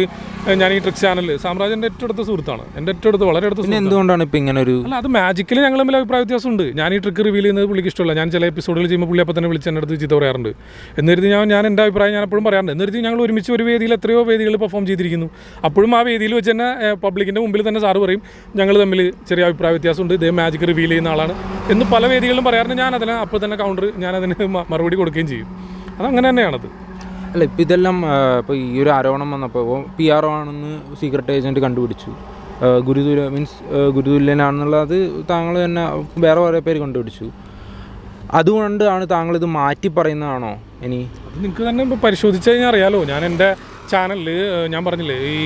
ഞാൻ ഈ ട്രിക്സ് ചാനലിൽ സാമ്രാജ്യം എൻ്റെ ഏറ്റവും അടുത്ത സുഹൃത്താണ്, എൻ്റെ ഏറ്റവും അടുത്ത് വളരെ അടുത്ത സുഹൃത്ത്. എന്തുകൊണ്ടാണ് ഇപ്പോൾ ഇങ്ങനെ ഒരു അല്ല, അത് മാജിക്കിൽ ഞങ്ങൾ തമ്മിൽ അഭിപ്രായ വ്യത്യാസമുണ്ട്. ഞാൻ ഈ ട്രിക്ക് റിവീൽ ചെയ്യുന്നത് പുള്ളിക്ക് ഇഷ്ടമല്ല. ഞാൻ ചില എപ്പിസോഡുകൾ ചെയ്യുമ്പോൾ പുള്ളി അപ്പോൾ തന്നെ വിളിച്ച് എൻ്റെ അടുത്ത് ചീത്ത പറയാറുണ്ട്. എന്നിരുത്തി ഞാൻ എൻ്റെ അഭിപ്രായം ഞാൻ എപ്പോഴും പറയാറുണ്ട്. എന്നിരുത്തി ഞങ്ങൾ ഒരുമിച്ച് ഒരു വേദിയിൽ എത്രയോ വേദികൾ പെർഫോം ചെയ്തിരിക്കുന്നു. അപ്പോഴും ആ വേദിയിൽ വെച്ച് തന്നെ പബ്ലിക്കിൻ്റെ മുമ്പിൽ തന്നെ സാറ് പറയും ഞങ്ങൾ തമ്മിൽ ചെറിയ അഭിപ്രായ വ്യത്യാസമുണ്ട്, ഇതേ മാജിക്ക് റിവീൽ ചെയ്യുന്ന ആളാണ് എന്ന് പല വേദികളിലും പറയാറുണ്ട്. ഞാൻ അതിന് അപ്പോൾ തന്നെ ഞാനതിന് മറുപടി കൊടുക്കുകയും ചെയ്യും. അതങ്ങനെ തന്നെയാണത്. അല്ല, ഇപ്പോൾ ഇതെല്ലാം ഇപ്പോൾ ഈ ഒരു ആരോപണം വന്നപ്പോൾ PR ആണെന്ന് സീക്രട്ട് ഏജൻറ്റ് കണ്ടുപിടിച്ചു. ഗുരുതുല്യനാണെന്നുള്ളത് താങ്കൾ തന്നെ വേറെ കുറേ പേര് കണ്ടുപിടിച്ചു. അതുകൊണ്ടാണ് താങ്കൾ ഇത് മാറ്റി പറയുന്നതാണോ? ഇനി അത് നിങ്ങൾക്ക് തന്നെ ഇപ്പോൾ പരിശോധിച്ച് കഴിഞ്ഞാൽ അറിയാലോ. ഞാൻ എൻ്റെ ചാനലിൽ ഞാൻ പറഞ്ഞില്ലേ, ഈ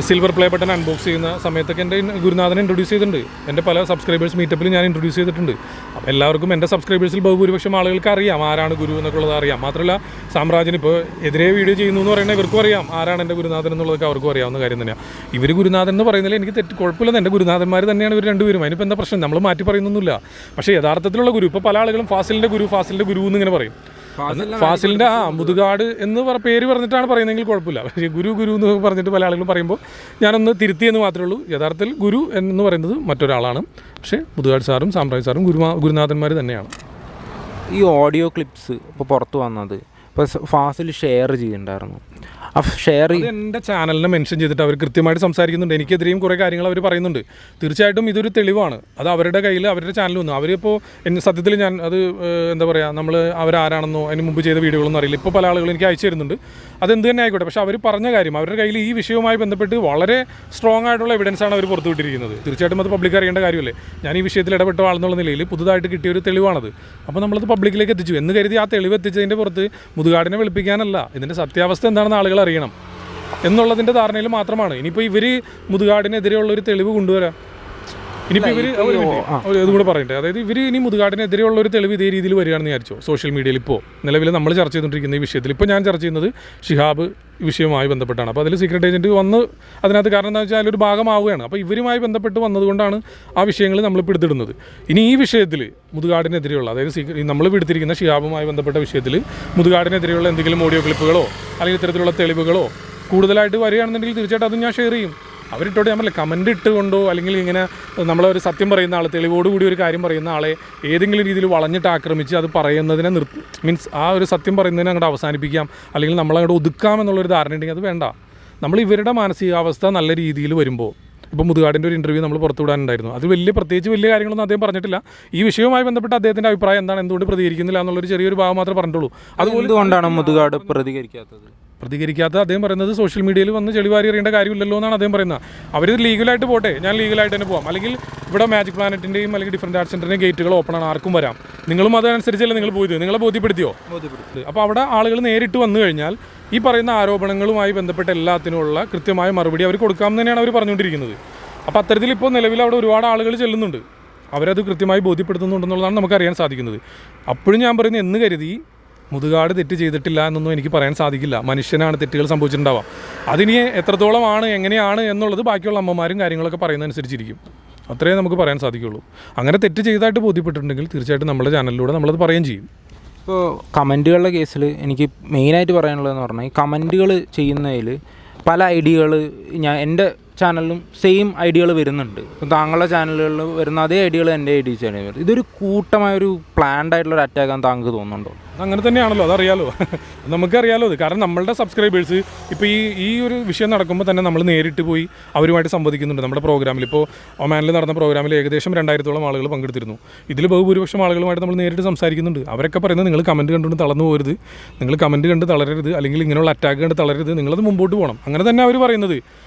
സിൽവർ പ്ലേ ബട്ടൺ അൺബോക്സ് ചെയ്യുന്ന സമയത്തൊക്കെ എൻ്റെ ഗുരുനാഥനെ ഇൻട്രൊഡ്യൂസ് ചെയ്തിട്ടുണ്ട്. എൻ്റെ പല സബ്സ്ക്രൈബേഴ്സ് മീറ്റപ്പിൽ ഞാൻ ഇൻട്രൊഡ്യൂസ് ചെയ്തിട്ടുണ്ട്. അപ്പോൾ എല്ലാവർക്കും എൻ്റെ സബ്സ്ക്രൈബേഴ്സിൽ ബഹുഭൂരിപക്ഷം ആളുകൾക്ക് അറിയാം ആരാണ് ഗുരു എന്നൊക്കെയുള്ളത് അറിയാം. മാത്രമല്ല സാമ്രാജ്യം ഇപ്പോൾ എതിരെ വീഡിയോ ചെയ്യുന്നു എന്ന് പറയുന്നത് ഇവർക്കും അറിയാം ആരാണ് എൻ്റെ ഗുരുനാഥൻ എന്നുള്ളതൊക്കെ അവർക്കും അറിയാവുന്ന കാര്യം തന്നെയാണ്. ഇവർ ഗുരുനാഥൻ എന്ന് പറയുന്നതിൽ എനിക്ക് കുഴപ്പമില്ല. എൻ്റെ ഗുരുനാഥന്മാർ തന്നെയാണ് ഇവർ രണ്ടുപേരും. അതിനിപ്പോൾ എന്താ പ്രശ്നം? നമ്മൾ മാറ്റി പറയുന്നൊന്നുമില്ല. പക്ഷേ യഥാർത്ഥത്തിലുള്ള ഗുരു ഇപ്പോൾ പല ആളുകളും ഫാസിലിൻ്റെ ഗുരു എന്നിങ്ങനെ പറയും. ഫാസിലിൻ്റെ മുതുകാട് എന്ന് പേര് പറഞ്ഞിട്ടാണ് പറയുന്നതെങ്കിൽ കുഴപ്പമില്ല. പക്ഷേ ഗുരു എന്ന് പറഞ്ഞിട്ട് പല ആളുകളും പറയുമ്പോൾ ഞാനൊന്ന് തിരുത്തിയെന്ന് മാത്രമേ ഉള്ളൂ. യഥാർത്ഥത്തിൽ ഗുരു എന്ന് പറയുന്നത് മറ്റൊരാളാണ്. പക്ഷേ മുതുകാട് സാറും സാമ്രാജ്യ സാറും ഗുരുനാഥന്മാർ തന്നെയാണ്. ഈ ഓഡിയോ ക്ലിപ്സ് ഇപ്പോൾ പുറത്തു വന്നത് ഇപ്പോൾ ഫാസിൽ ഷെയർ ചെയ്യുന്നുണ്ടായിരുന്നു. ആ ഷെയർ എൻ്റെ ചാനലിനെ മെൻഷൻ ചെയ്തിട്ട് അവർ കൃത്യമായിട്ട് സംസാരിക്കുന്നുണ്ട്. എനിക്കെതിരെയും കുറേ കാര്യങ്ങൾ അവർ പറയുന്നുണ്ട്. തീർച്ചയായിട്ടും ഇതൊരു തെളിവാണ്. അത് അവരുടെ കയ്യിൽ അവരുടെ ചാനൽ വന്നു. അവരിപ്പോൾ സത്യത്തിൽ ഞാൻ അത് എന്താ പറയുക, നമ്മൾ അവരാരാണെന്നോ അതിന് മുമ്പ് ചെയ്ത വീഡിയോകളൊന്നും അറിയില്ല. ഇപ്പോൾ പല ആളുകളും എനിക്ക് അയച്ചു തരുന്നുണ്ട്. അതെന്ത് തന്നെ ആയിക്കോട്ടെ, പക്ഷേ അവർ പറഞ്ഞ കാര്യം അവരുടെ കയ്യിൽ ഈ വിഷയവുമായി ബന്ധപ്പെട്ട് വളരെ സ്ട്രോങ് ആയിട്ടുള്ള എവിഡൻസാണ് അവർ പുറത്തുവിട്ടിരിക്കുന്നത്. തീർച്ചയായിട്ടും അത് പബ്ലിക് അറിയേണ്ട കാര്യമല്ലേ. ഞാൻ ഈ വിഷയത്തിൽ ഇടപെട്ട ആളെന്നുള്ള നിലയിൽ പുതുതായിട്ട് കിട്ടിയ ഒരു തെളിവാണത്. അപ്പോൾ നമ്മളത് പബ്ലിക്കിലേക്ക് എത്തിച്ചു എന്ന് കരുതി ആ തെളിവ് എത്തിച്ചതിൻ്റെ പുറത്ത് മുതുകാടിനെ വെളുപ്പിക്കാനല്ല, ഇതിൻ്റെ സത്യാവസ്ഥ എന്താണെന്ന് ആളുകൾ അറിയണം എന്നുള്ളതിൻ്റെ ധാരണയിൽ മാത്രമാണ്. ഇനിയിപ്പോൾ ഇവർ മുതുകാടിനെതിരെയുള്ളൊരു തെളിവ് കൊണ്ടുവരാം. ഇനിയിപ്പോൾ ഇവർ ഇതും കൂടെ പറയട്ടെ, അതായത് ഇവർ ഇനി മുതുകാടിനെതിരെയുള്ള ഒരു തെളിവ് ഇതേ രീതിയിൽ വരികയാണെന്ന് വിചാരിച്ചോ വിശ്വൽ മീഡിയയിൽ ഇപ്പോൾ നിലവിൽ നമ്മൾ ചർച്ച ചെയ്തുകൊണ്ടിരിക്കുന്ന ഈ വിഷയത്തിൽ ഇപ്പോൾ ഞാൻ ചർച്ച ചെയ്യുന്നത് ഷിഹാബ് വിഷയവുമായി ബന്ധപ്പെട്ടാണ്. അപ്പോൾ അതിൽ സീക്രട്ട് ഏജൻറ്റ് വന്ന് അതിനകത്ത് കാരണം എന്താ വെച്ചാൽ ഒരു ഭാഗമാവുകയാണ്. അപ്പോൾ ഇവരുമായി ബന്ധപ്പെട്ട് വന്നതുകൊണ്ടാണ് ആ വിഷയങ്ങൾ നമ്മളിപ്പോൾ എടുത്തിടുന്നത്. ഇനി ഈ വിഷയത്തിൽ മുതുകാടിനെതിരെയുള്ള, അതായത് നമ്മൾ എടുത്തിരിക്കുന്ന ഷിഹാബുമായി ബന്ധപ്പെട്ട വിഷയത്തിൽ മുതുകാടിനെതിരെയുള്ള എന്തെങ്കിലും ഓഡിയോ ക്ലിപ്പുകളോ അല്ലെങ്കിൽ ഇത്തരത്തിലുള്ള തെളിവുകളോ കൂടുതലായിട്ട് വരികയാണെന്നുണ്ടെങ്കിൽ തീർച്ചയായിട്ടും അതും ഞാൻ ഷെയർ ചെയ്യും. അവരിട്ടോട്ട് ഞാൻ പറയില്ല, കമൻറ്റ് ഇട്ടുകൊണ്ടോ അല്ലെങ്കിൽ ഇങ്ങനെ നമ്മളൊരു സത്യം പറയുന്ന ആൾ, തെളിവോടുകൂടി ഒരു കാര്യം പറയുന്ന ആളെ ഏതെങ്കിലും രീതിയിൽ വളഞ്ഞിട്ട് ആക്രമിച്ച് അത് പറയുന്നതിനെ മീൻസ് ആ ഒരു സത്യം പറയുന്നതിനെ അങ്ങോട്ട് അവസാനിപ്പിക്കാം അല്ലെങ്കിൽ നമ്മളങ്ങോട്ട് ഒതുക്കാം എന്നുള്ളൊരു ധാരണ ഉണ്ടെങ്കിൽ അത് വേണ്ട. നമ്മൾ ഇവരുടെ മാനസികാവസ്ഥ നല്ല രീതിയിൽ വരുമ്പോൾ, ഇപ്പോൾ മുതുകാടിൻ്റെ ഒരു ഇൻ്റർവ്യൂ നമ്മൾ പുറത്തുവിടാനുണ്ടായിരുന്നു. അത് പ്രത്യേകിച്ച് വലിയ കാര്യങ്ങളൊന്നും അദ്ദേഹം പറഞ്ഞിട്ടില്ല. ഈ വിഷയവുമായി ബന്ധപ്പെട്ട് അദ്ദേഹത്തിൻ്റെ അഭിപ്രായം എന്താണ്, എന്തുകൊണ്ട് പ്രതികരിക്കുന്നില്ല എന്നുള്ളൊരു ചെറിയൊരു ഭാഗം മാത്രമേ പറഞ്ഞിട്ടുള്ളൂ. അതുകൊണ്ടാണ് മുതുകാട് പ്രതികരിക്കാത്തത് അദ്ദേഹം പറയുന്നത് സോഷ്യൽ മീഡിയയിൽ വന്ന് ചെളിവാരി അറിയേണ്ട കാര്യമില്ലല്ലോ എന്നാണ് അദ്ദേഹം പറയുന്നത്. അവർ ലീഗലായിട്ട് പോട്ടെ, ഞാൻ ലീഗലായിട്ട് തന്നെ പോകാം, അല്ലെങ്കിൽ ഇവിടെ മാജിക് പ്ലാനറ്റിൻ്റെയും അല്ലെങ്കിൽ ഡിഫറൻറ്റ് ആർട്സ് സെൻ്ററിൻ്റെയും ഗേറ്റുകൾ ഓപ്പൺ ആണ്, ആർക്കും വരാം. നിങ്ങളും അതനുസരിച്ചല്ലേ നിങ്ങൾ പോയത്, നിങ്ങളെ ബോധ്യപ്പെടുത്തിയോ? അപ്പോൾ അവിടെ ആളുകൾ നേരിട്ട് വന്നു കഴിഞ്ഞാൽ ഈ പറയുന്ന ആരോപണങ്ങളുമായി ബന്ധപ്പെട്ട എല്ലാത്തിനുള്ള കൃത്യമായ മറുപടി അവർ കൊടുക്കാമെന്ന് തന്നെയാണ് അവർ പറഞ്ഞുകൊണ്ടിരിക്കുന്നത്. അപ്പോൾ അത്തരത്തിൽ ഇപ്പോൾ നിലവിൽ അവിടെ ഒരുപാട് ആളുകൾ ചെല്ലുന്നുണ്ട്, അവരത് കൃത്യമായി ബോധ്യപ്പെടുത്തുന്നുണ്ടെന്നുള്ളതാണ് നമുക്കറിയാൻ സാധിക്കുന്നത്. അപ്പോഴും ഞാൻ പറയുന്നത്, എന്ന് കരുതി മുതുകാട് തെറ്റ് ചെയ്തിട്ടില്ല എന്നൊന്നും എനിക്ക് പറയാൻ സാധിക്കില്ല. മനുഷ്യനാണ്, തെറ്റുകൾ സംഭവിച്ചിട്ടുണ്ടാവാം. അതിനി എത്രത്തോളമാണ് എങ്ങനെയാണ് എന്നുള്ളത് ബാക്കിയുള്ള അമ്മമാരും കാര്യങ്ങളൊക്കെ പറയുന്നതനുസരിച്ചിരിക്കും. അത്രയേ നമുക്ക് പറയാൻ സാധിക്കുള്ളൂ. അങ്ങനെ തെറ്റ് ചെയ്തതായിട്ട് ബോധ്യപ്പെട്ടിട്ടുണ്ടെങ്കിൽ തീർച്ചയായിട്ടും നമ്മുടെ ചാനലിലൂടെ നമ്മളത് പറയുകയും ചെയ്യും. ഇപ്പോൾ കമൻറ്റുകളുടെ കേസിൽ എനിക്ക് മെയിനായിട്ട് പറയാനുള്ളതെന്ന് പറഞ്ഞാൽ, ഈ കമൻറ്റുകൾ ചെയ്യുന്നതിൽ പല ഐഡിയകൾ എൻ്റെ ചാനലിലും സെയിം ഐഡിയകൾ വരുന്നുണ്ട്. ഇപ്പം താങ്കളുടെ ചാനലുകളിൽ വരുന്ന അതേ ഐഡിയകൾ എൻ്റെ ഐ ഡി ചാനൽ വരും. ഇതൊരു കൂട്ടമായൊരു പ്ലാൻഡ് ആയിട്ടുള്ളൊരു അറ്റാക്കാൻ താങ്കൾക്ക് തോന്നുന്നുണ്ടോ? അങ്ങനെ തന്നെയാണല്ലോ, അതറിയാലോ, നമുക്കറിയാലോ അത്. കാരണം നമ്മളുടെ സബ്സ്ക്രൈബേഴ്സ് ഇപ്പോൾ ഈ ഒരു വിഷയം നടക്കുമ്പോൾ തന്നെ നമ്മൾ നേരിട്ട് പോയി അവരുമായിട്ട് സംവദിക്കുന്നുണ്ട്. നമ്മുടെ പ്രോഗ്രാമിൽ ഇപ്പോൾ ഒമാനിൽ നടന്ന പ്രോഗ്രാമിൽ ഏകദേശം 2000-ഓളം ആളുകൾ പങ്കെടുത്തിരുന്നു. ഇതിൽ ബഹുഭൂരിപക്ഷം ആളുകളുമായിട്ട് നമ്മൾ നേരിട്ട് സംസാരിക്കുന്നുണ്ട്. അവരൊക്കെ പറയുന്നത്, നിങ്ങൾ കമൻറ്റ് കണ്ടുകൊണ്ട് തളർന്നു പോകരുത്, നിങ്ങൾ കമൻറ്റ് കണ്ട് തളരരുത്, അല്ലെങ്കിൽ ഇങ്ങനെയുള്ള അറ്റാക്ക് കണ്ട് തളരരുത്, നിങ്ങളത് മുമ്പോട്ട് പോകണം. അങ്ങനെ തന്നെ അവർ പറയുന്നത്.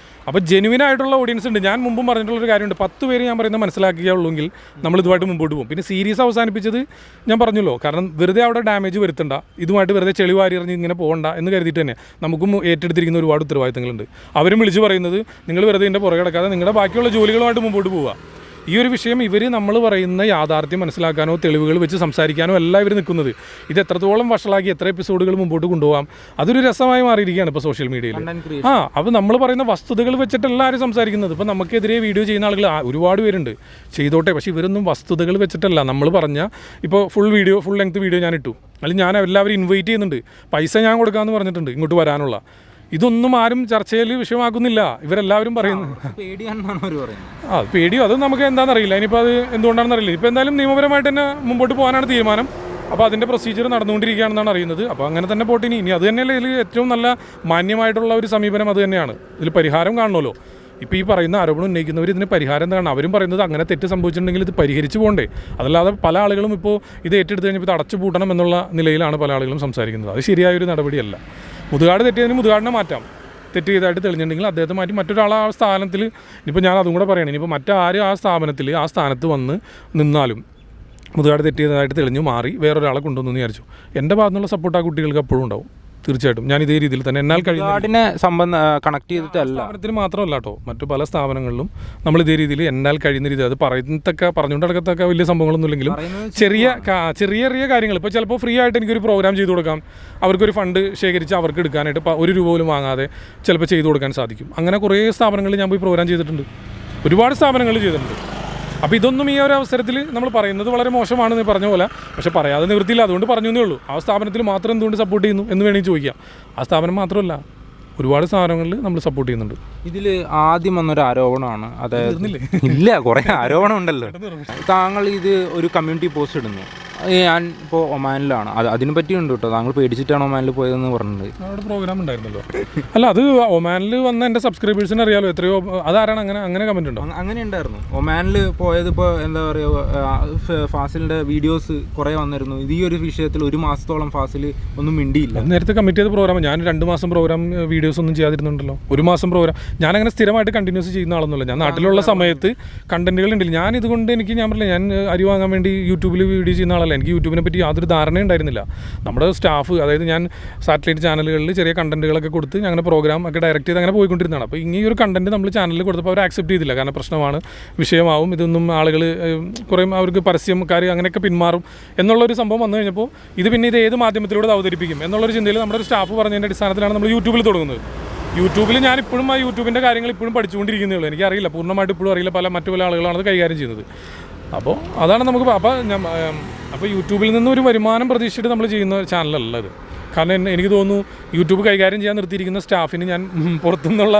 അപ്പോൾ ജെനുവിൻ ആയിട്ടുള്ള ഓഡിയൻസ് ഉണ്ട്. ഞാൻ മുമ്പും പറഞ്ഞിട്ടുള്ളൊരു കാര്യമുണ്ട്, 10 പേര് ഞാൻ പറയുന്നത് മനസ്സിലാക്കിയുള്ളൂങ്കിൽ നമ്മൾ ഇതുമായിട്ട് മുമ്പോട്ട് പോകും. പിന്നെ സീരീസ് അവസാനിപ്പിച്ചത് ഞാൻ പറഞ്ഞല്ലോ, കാരണം വെറുതെ അവിടെ ഡാമേജ് വരുത്തണ്ട, ഇതുമായിട്ട് വെറുതെ ചെളി വാരി എറിഞ്ഞ് ഇങ്ങനെ പോകണ്ട എന്ന് കരുതിയിട്ട് തന്നെ നമുക്കും ഏറ്റെടുത്തിരിക്കുന്ന ഒരുപാട് ഉത്തരവാദിത്തങ്ങളുണ്ട്. അവരും വിളിച്ച് പറയുന്നത്, നിങ്ങൾ വെറുതെ ഇതിൻ്റെ പുറകെ കിടക്കാതെ നിങ്ങളുടെ ബാക്കിയുള്ള ജോലികളുമായിട്ട് മുമ്പോട്ട് പോവുക. ഈ ഒരു വിഷയം ഇവർ നമ്മൾ പറയുന്ന യാഥാർത്ഥ്യം മനസ്സിലാക്കാനോ തെളിവുകൾ വെച്ച് സംസാരിക്കാനോ അല്ല ഇവർ നിൽക്കുന്നത്. ഇത് എത്രത്തോളം വഷളാക്കി എത്ര എപ്പിസോഡുകൾ മുമ്പോട്ട് കൊണ്ടുപോകാം, അതൊരു രസമായി മാറിയിരിക്കുകയാണ് ഇപ്പോൾ സോഷ്യൽ മീഡിയയിൽ. അപ്പോൾ നമ്മൾ പറയുന്ന വസ്തുതകൾ വെച്ചിട്ടല്ല ആരും സംസാരിക്കുന്നത്. ഇപ്പോൾ നമുക്കെതിരെ വീഡിയോ ചെയ്യുന്ന ആളുകൾ ഒരുപാട് പേരുണ്ട്, ചെയ്തോട്ടെ. പക്ഷേ ഇവരൊന്നും വസ്തുതകൾ വെച്ചിട്ടല്ല നമ്മൾ പറഞ്ഞ, ഇപ്പോൾ ഫുൾ ലെങ്ത് വീഡിയോ ഞാൻ ഇട്ടു, അല്ലെങ്കിൽ ഞാൻ എല്ലാവരും ഇൻവൈറ്റ് ചെയ്യുന്നുണ്ട്, പൈസ ഞാൻ കൊടുക്കാമെന്ന് പറഞ്ഞിട്ടുണ്ട് ഇങ്ങോട്ട് വരാനുള്ള. ഇതൊന്നും ആരും ചർച്ചയിൽ വിഷയമാക്കുന്നില്ല. ഇവരെല്ലാവരും പറയുന്നത് പേടിയോ അത് നമുക്ക് എന്താണെന്നറിയില്ല. ഇനിയിപ്പോൾ അത് എന്തുകൊണ്ടാണെന്ന് അറിയില്ല. ഇപ്പോൾ എന്തായാലും നിയമപരമായിട്ട് തന്നെ മുമ്പോട്ട് പോകാനാണ് തീരുമാനം. അപ്പോൾ അതിൻ്റെ പ്രൊസീജിയർ നടന്നുകൊണ്ടിരിക്കുകയാണെന്നാണ് അറിയുന്നത്. അപ്പോൾ അങ്ങനെ തന്നെ പോട്ടെ. ഇനി അത് തന്നെയല്ലേ ഇതിൽ ഏറ്റവും നല്ല മാന്യമായിട്ടുള്ള ഒരു സമീപനം അത് തന്നെയാണ്. ഇതിൽ പരിഹാരം കാണണമല്ലോ. ഇപ്പോൾ ഈ പറയുന്ന ആരോപണം ഉന്നയിക്കുന്നവർ ഇതിന് പരിഹാരം എന്താണ്? അവരും പറയുന്നത് അങ്ങനെ തെറ്റ് സംഭവിച്ചിട്ടുണ്ടെങ്കിൽ ഇത് പരിഹരിച്ചു പോകണ്ടേ. അതല്ലാതെ പല ആളുകളും ഇപ്പോൾ ഇത് ഏറ്റെടുത്ത് കഴിഞ്ഞപ്പോൾ ഇത് അടച്ചു പൂട്ടണം എന്നുള്ള നിലയിലാണ് പല ആളുകളും സംസാരിക്കുന്നത്. അത് ശരിയായൊരു നടപടിയല്ല. മുതുകാട് തെറ്റിയതിന് മുതുകാടിനെ മാറ്റാം. തെറ്റ് ചെയ്തായിട്ട് തെളിഞ്ഞിട്ടുണ്ടെങ്കിൽ അദ്ദേഹത്തെ മാറ്റി മറ്റൊരാൾ ആ സ്ഥാനത്തിൽ, ഇനിയിപ്പോൾ ഞാൻ അതും കൂടെ പറയണം, ഇനിയിപ്പോൾ മറ്റാരും ആ സ്ഥാപനത്തിൽ ആ സ്ഥാനത്ത് വന്ന് നിന്നാലും മുതുകാട് തെറ്റിയതായിട്ട് തെളിഞ്ഞു മാറി വേറൊരാളെ കൊണ്ടുവന്നു എന്ന് വിചാരിച്ചു, എൻ്റെ ഭാഗത്തുനിന്നുള്ള സപ്പോർട്ട് ആ കുട്ടികൾക്ക് എപ്പോഴും ഉണ്ടാവും. തീർച്ചയായിട്ടും ഞാൻ ഇതേ രീതിയിൽ തന്നെ എന്നാൽ കഴിയുന്ന കണക്ട് ചെയ്തിട്ടല്ല സ്ഥാപനത്തിന് മാത്രമല്ല കേട്ടോ, മറ്റു പല സ്ഥാപനങ്ങളിലും നമ്മൾ ഇതേ രീതിയിൽ എന്നാൽ കഴിയുന്ന രീതി, അത് പറഞ്ഞുകൊണ്ട് നടക്കത്തൊക്കെ വലിയ സംഭവങ്ങളൊന്നും ഇല്ലെങ്കിലും ചെറിയ ചെറിയ കാര്യങ്ങൾ, ഇപ്പോൾ ചിലപ്പോൾ ഫ്രീ ആയിട്ട് എനിക്കൊരു പ്രോഗ്രാം ചെയ്തു കൊടുക്കാം, അവർക്കൊരു ഫണ്ട് ശേഖരിച്ച് അവർക്ക് എടുക്കാനായിട്ട് ₹1 പോലും വാങ്ങാതെ ചിലപ്പോൾ ചെയ്തു കൊടുക്കാൻ സാധിക്കും. അങ്ങനെ കുറേ സ്ഥാപനങ്ങളിൽ ഞാൻ പോയി പ്രോഗ്രാം ചെയ്തിട്ടുണ്ട്, ഒരുപാട് സ്ഥാപനങ്ങളിൽ ചെയ്തിട്ടുണ്ട്. അപ്പോൾ ഇതൊന്നും ഈ ഒരു അവസരത്തിൽ നമ്മൾ പറയുന്നത് വളരെ മോശമാണെന്ന് പറഞ്ഞ പോലെ, പക്ഷേ പറയാതെ നിവൃത്തിയില്ല, അതുകൊണ്ട് പറഞ്ഞു എന്നേ ഉള്ളൂ. ആ സ്ഥാപനത്തിൽ മാത്രം എന്തുകൊണ്ട് സപ്പോർട്ട് ചെയ്യുന്നു എന്ന് വേണമെങ്കിൽ ചോദിക്കാം. ആ സ്ഥാപനം മാത്രമല്ല, ഒരുപാട് സ്ഥാപനങ്ങളിൽ നമ്മൾ സപ്പോർട്ട് ചെയ്യുന്നുണ്ട്. ഇതിൽ ആദ്യം വന്നൊരു ആരോപണമാണ്, അതായത് ഇല്ല കുറേ ആരോപണം ഉണ്ടല്ലോ. താങ്കൾ ഇത് ഒരു കമ്മ്യൂണിറ്റി പോസ്റ്റ് ഇടുന്നു, ഞാൻ ഇപ്പോൾ ഒമാനിലാണ്. അതിനെ പറ്റിയുണ്ട് കേട്ടോ. താങ്കൾ പേടിച്ചിട്ടാണ് ഒമാനിൽ പോയതെന്ന് പറഞ്ഞിട്ടുണ്ട്. അവിടെ പ്രോഗ്രാം ഉണ്ടായിരുന്നല്ലോ. അല്ല, അത് ഒമാനിൽ വന്ന എൻ്റെ സബ്സ്ക്രൈബേഴ്സിന് അറിയാലോ എത്രയോ. അതാരാണ് അങ്ങനെ കമൻറ്റ് ഉണ്ടോ? അങ്ങനെ ഉണ്ടായിരുന്നു. ഒമാനിൽ പോയത് ഇപ്പോൾ എന്താ പറയുക, ഫാസിലിൻ്റെ വീഡിയോസ് കുറേ വന്നിരുന്നു. ഈ ഒരു വിഷയത്തിൽ 1 മാസത്തോളം ഫാസിൽ ഒന്നും മിണ്ടിയില്ല. നേരത്തെ കമ്മിറ്റ് ചെയ്ത പ്രോഗ്രാം ഞാൻ 2 മാസം പ്രോഗ്രാം വീഡിയോസ് ഒന്നും ചെയ്യാതിരുന്നുണ്ടല്ലോ. 1 മാസം പ്രോഗ്രാം ഞാനങ്ങനെ സ്ഥിരമായിട്ട് കണ്ടിന്യൂസ് ചെയ്യുന്ന ആളൊന്നുമില്ല. ഞാൻ നാട്ടിലുള്ള സമയത്ത് കണ്ടന്റുകൾ ഉണ്ടില്ല. ഞാൻ ഇതുകൊണ്ട് ഞാൻ പറഞ്ഞില്ല, ഞാൻ അരി വാങ്ങാൻ വേണ്ടി യൂട്യൂബിൽ വീഡിയോ ചെയ്യുന്ന ആളല്ല. എനിക്ക് യൂട്യൂബിനെ പറ്റി യാതൊരു ധാരണയും ഉണ്ടായിരുന്നില്ല. നമ്മുടെ സ്റ്റാഫ്, അതായത് ഞാൻ സാറ്റലൈറ്റ് ചാനലുകളിൽ ചെറിയ കണ്ടന്റുകളൊക്കെ കൊടുത്ത് അങ്ങനെ പ്രോഗ്രാം ഒക്കെ ഡയറക്റ്റ് ചെയ്ത് അങ്ങനെ പോയിക്കൊണ്ടിരുന്നതാണ്. അപ്പോൾ ഈ ഒരു കണ്ടന്റ് നമ്മൾ ചാനലിൽ കൊടുത്തപ്പോൾ അവർ ആക്സെപ്റ്റ് ചെയ്തില്ല. കാരണം പ്രശ്നമാണ്, വിഷയമാവും, ഇതൊന്നും ആളുകൾ കുറേ അവർക്ക് പരസ്യംകാർ അങ്ങനെയൊക്കെ പിന്മാറും എന്നുള്ളൊരു സംഭവം വന്നു കഴിഞ്ഞപ്പോൾ ഇത് ഏത് മാധ്യമത്തിലൂടെ അവതരിപ്പിക്കും എന്നുള്ളൊരു ചിന്തയിൽ നമ്മുടെ ഒരു സ്റ്റാഫ് പറഞ്ഞതിൻ്റെ അടിസ്ഥാനത്തിലാണ് നമ്മൾ യൂട്യൂബിൽ തുടങ്ങുന്നത്. യൂട്യൂബിൽ ഞാൻ ഇപ്പോഴും ആ യൂട്യൂബിൻ്റെ കാര്യങ്ങൾ ഇപ്പോഴും പഠിച്ചുകൊണ്ടിരിക്കുന്നേ ഉള്ളൂ. എനിക്കറിയില്ല, പൂർണ്ണമായിട്ട് ഇപ്പോഴും അറിയില്ല. മറ്റു പല ആളുകളാണ് അത് കൈകാര്യം ചെയ്യുന്നത്. അപ്പോൾ അതാണ് നമുക്ക്. അപ്പോൾ യൂട്യൂബിൽ നിന്ന് ഒരു വരുമാനം പ്രതീക്ഷിച്ചിട്ട് നമ്മൾ ചെയ്യുന്ന ചാനലല്ല ഇത്. കാരണം എനിക്ക് തോന്നുന്നു യൂട്യൂബ് കൈകാര്യം ചെയ്യാൻ നിർത്തിയിരിക്കുന്ന സ്റ്റാഫിന് ഞാൻ പുറത്തുനിന്നുള്ള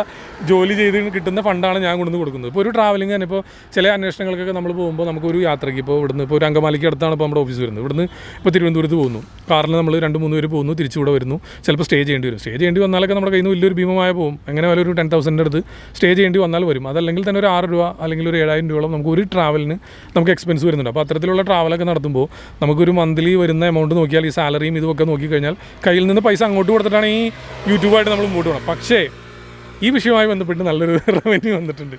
ജോലി ചെയ്ത് കിട്ടുന്ന ഫണ്ടാണ് ഞാൻ കൊണ്ടുവന്ന് കൊടുക്കുന്നത്. ഇപ്പോൾ ഒരു ട്രാവലിംഗ് തന്നെ, ഇപ്പോൾ ചില അന്വേഷണങ്ങൾക്കൊക്കെ നമ്മൾ പോകുമ്പോൾ നമുക്കൊരു യാത്രയ്ക്ക് ഇപ്പോൾ ഒരു അങ്കമാലിക്ക് അടുത്താണ് ഇപ്പോൾ നമ്മുടെ ഓഫീസ് വരുന്നത്. ഇവിടുന്ന് ഇപ്പോൾ തിരുവനന്തപുരത്ത് പോകുന്നു, കാറിൽ നമ്മൾ 2-3 പേര് പോകുന്നു, തിരിച്ചുകൂടെ വരുന്നു. ചിലപ്പോൾ സ്റ്റേ ചെയ്യേണ്ടി വരും. സ്റ്റേ ചെയ്യേണ്ടി വന്നാലൊക്കെ നമ്മുടെ കയ്യിൽ നിന്ന് വലിയൊരു ഭീമമായ പോകും. എങ്ങനെ വല്ല ഒരു 10,000 അടുത്ത് സ്റ്റേ ചെയ്യേണ്ടി വന്നാൽ വരും. അതല്ലെങ്കിൽ തന്നെ ഒരു 6 രൂപ അല്ലെങ്കിൽ ഒരു 7,000 രൂപയോളം നമുക്ക് ഒരു ട്രാവലിന് നമുക്ക് എക്സ്പെൻസ് വരുന്നുണ്ട്. അപ്പോൾ അത്തരത്തിലുള്ള ട്രാവലൊക്കെ നടത്തുമ്പോൾ നമുക്കൊരു മന്ത്ലി വരുന്ന എമൗണ്ട് നോക്കിയാൽ, ഈ സാലറിയും ഇതുമൊക്കെ നോക്കിക്കഴിഞ്ഞാൽ കയ്യിൽ നിന്ന് പൈസ അങ്ങോട്ട് കൊടുത്തിട്ടാണ് ഈ യൂട്യൂബായിട്ട് നമ്മൾ മുമ്പോട്ട് പോകണം. പക്ഷേ ഈ വിഷയവുമായി ബന്ധപ്പെട്ട് നല്ലൊരു റവന്യൂ വന്നിട്ടുണ്ട്.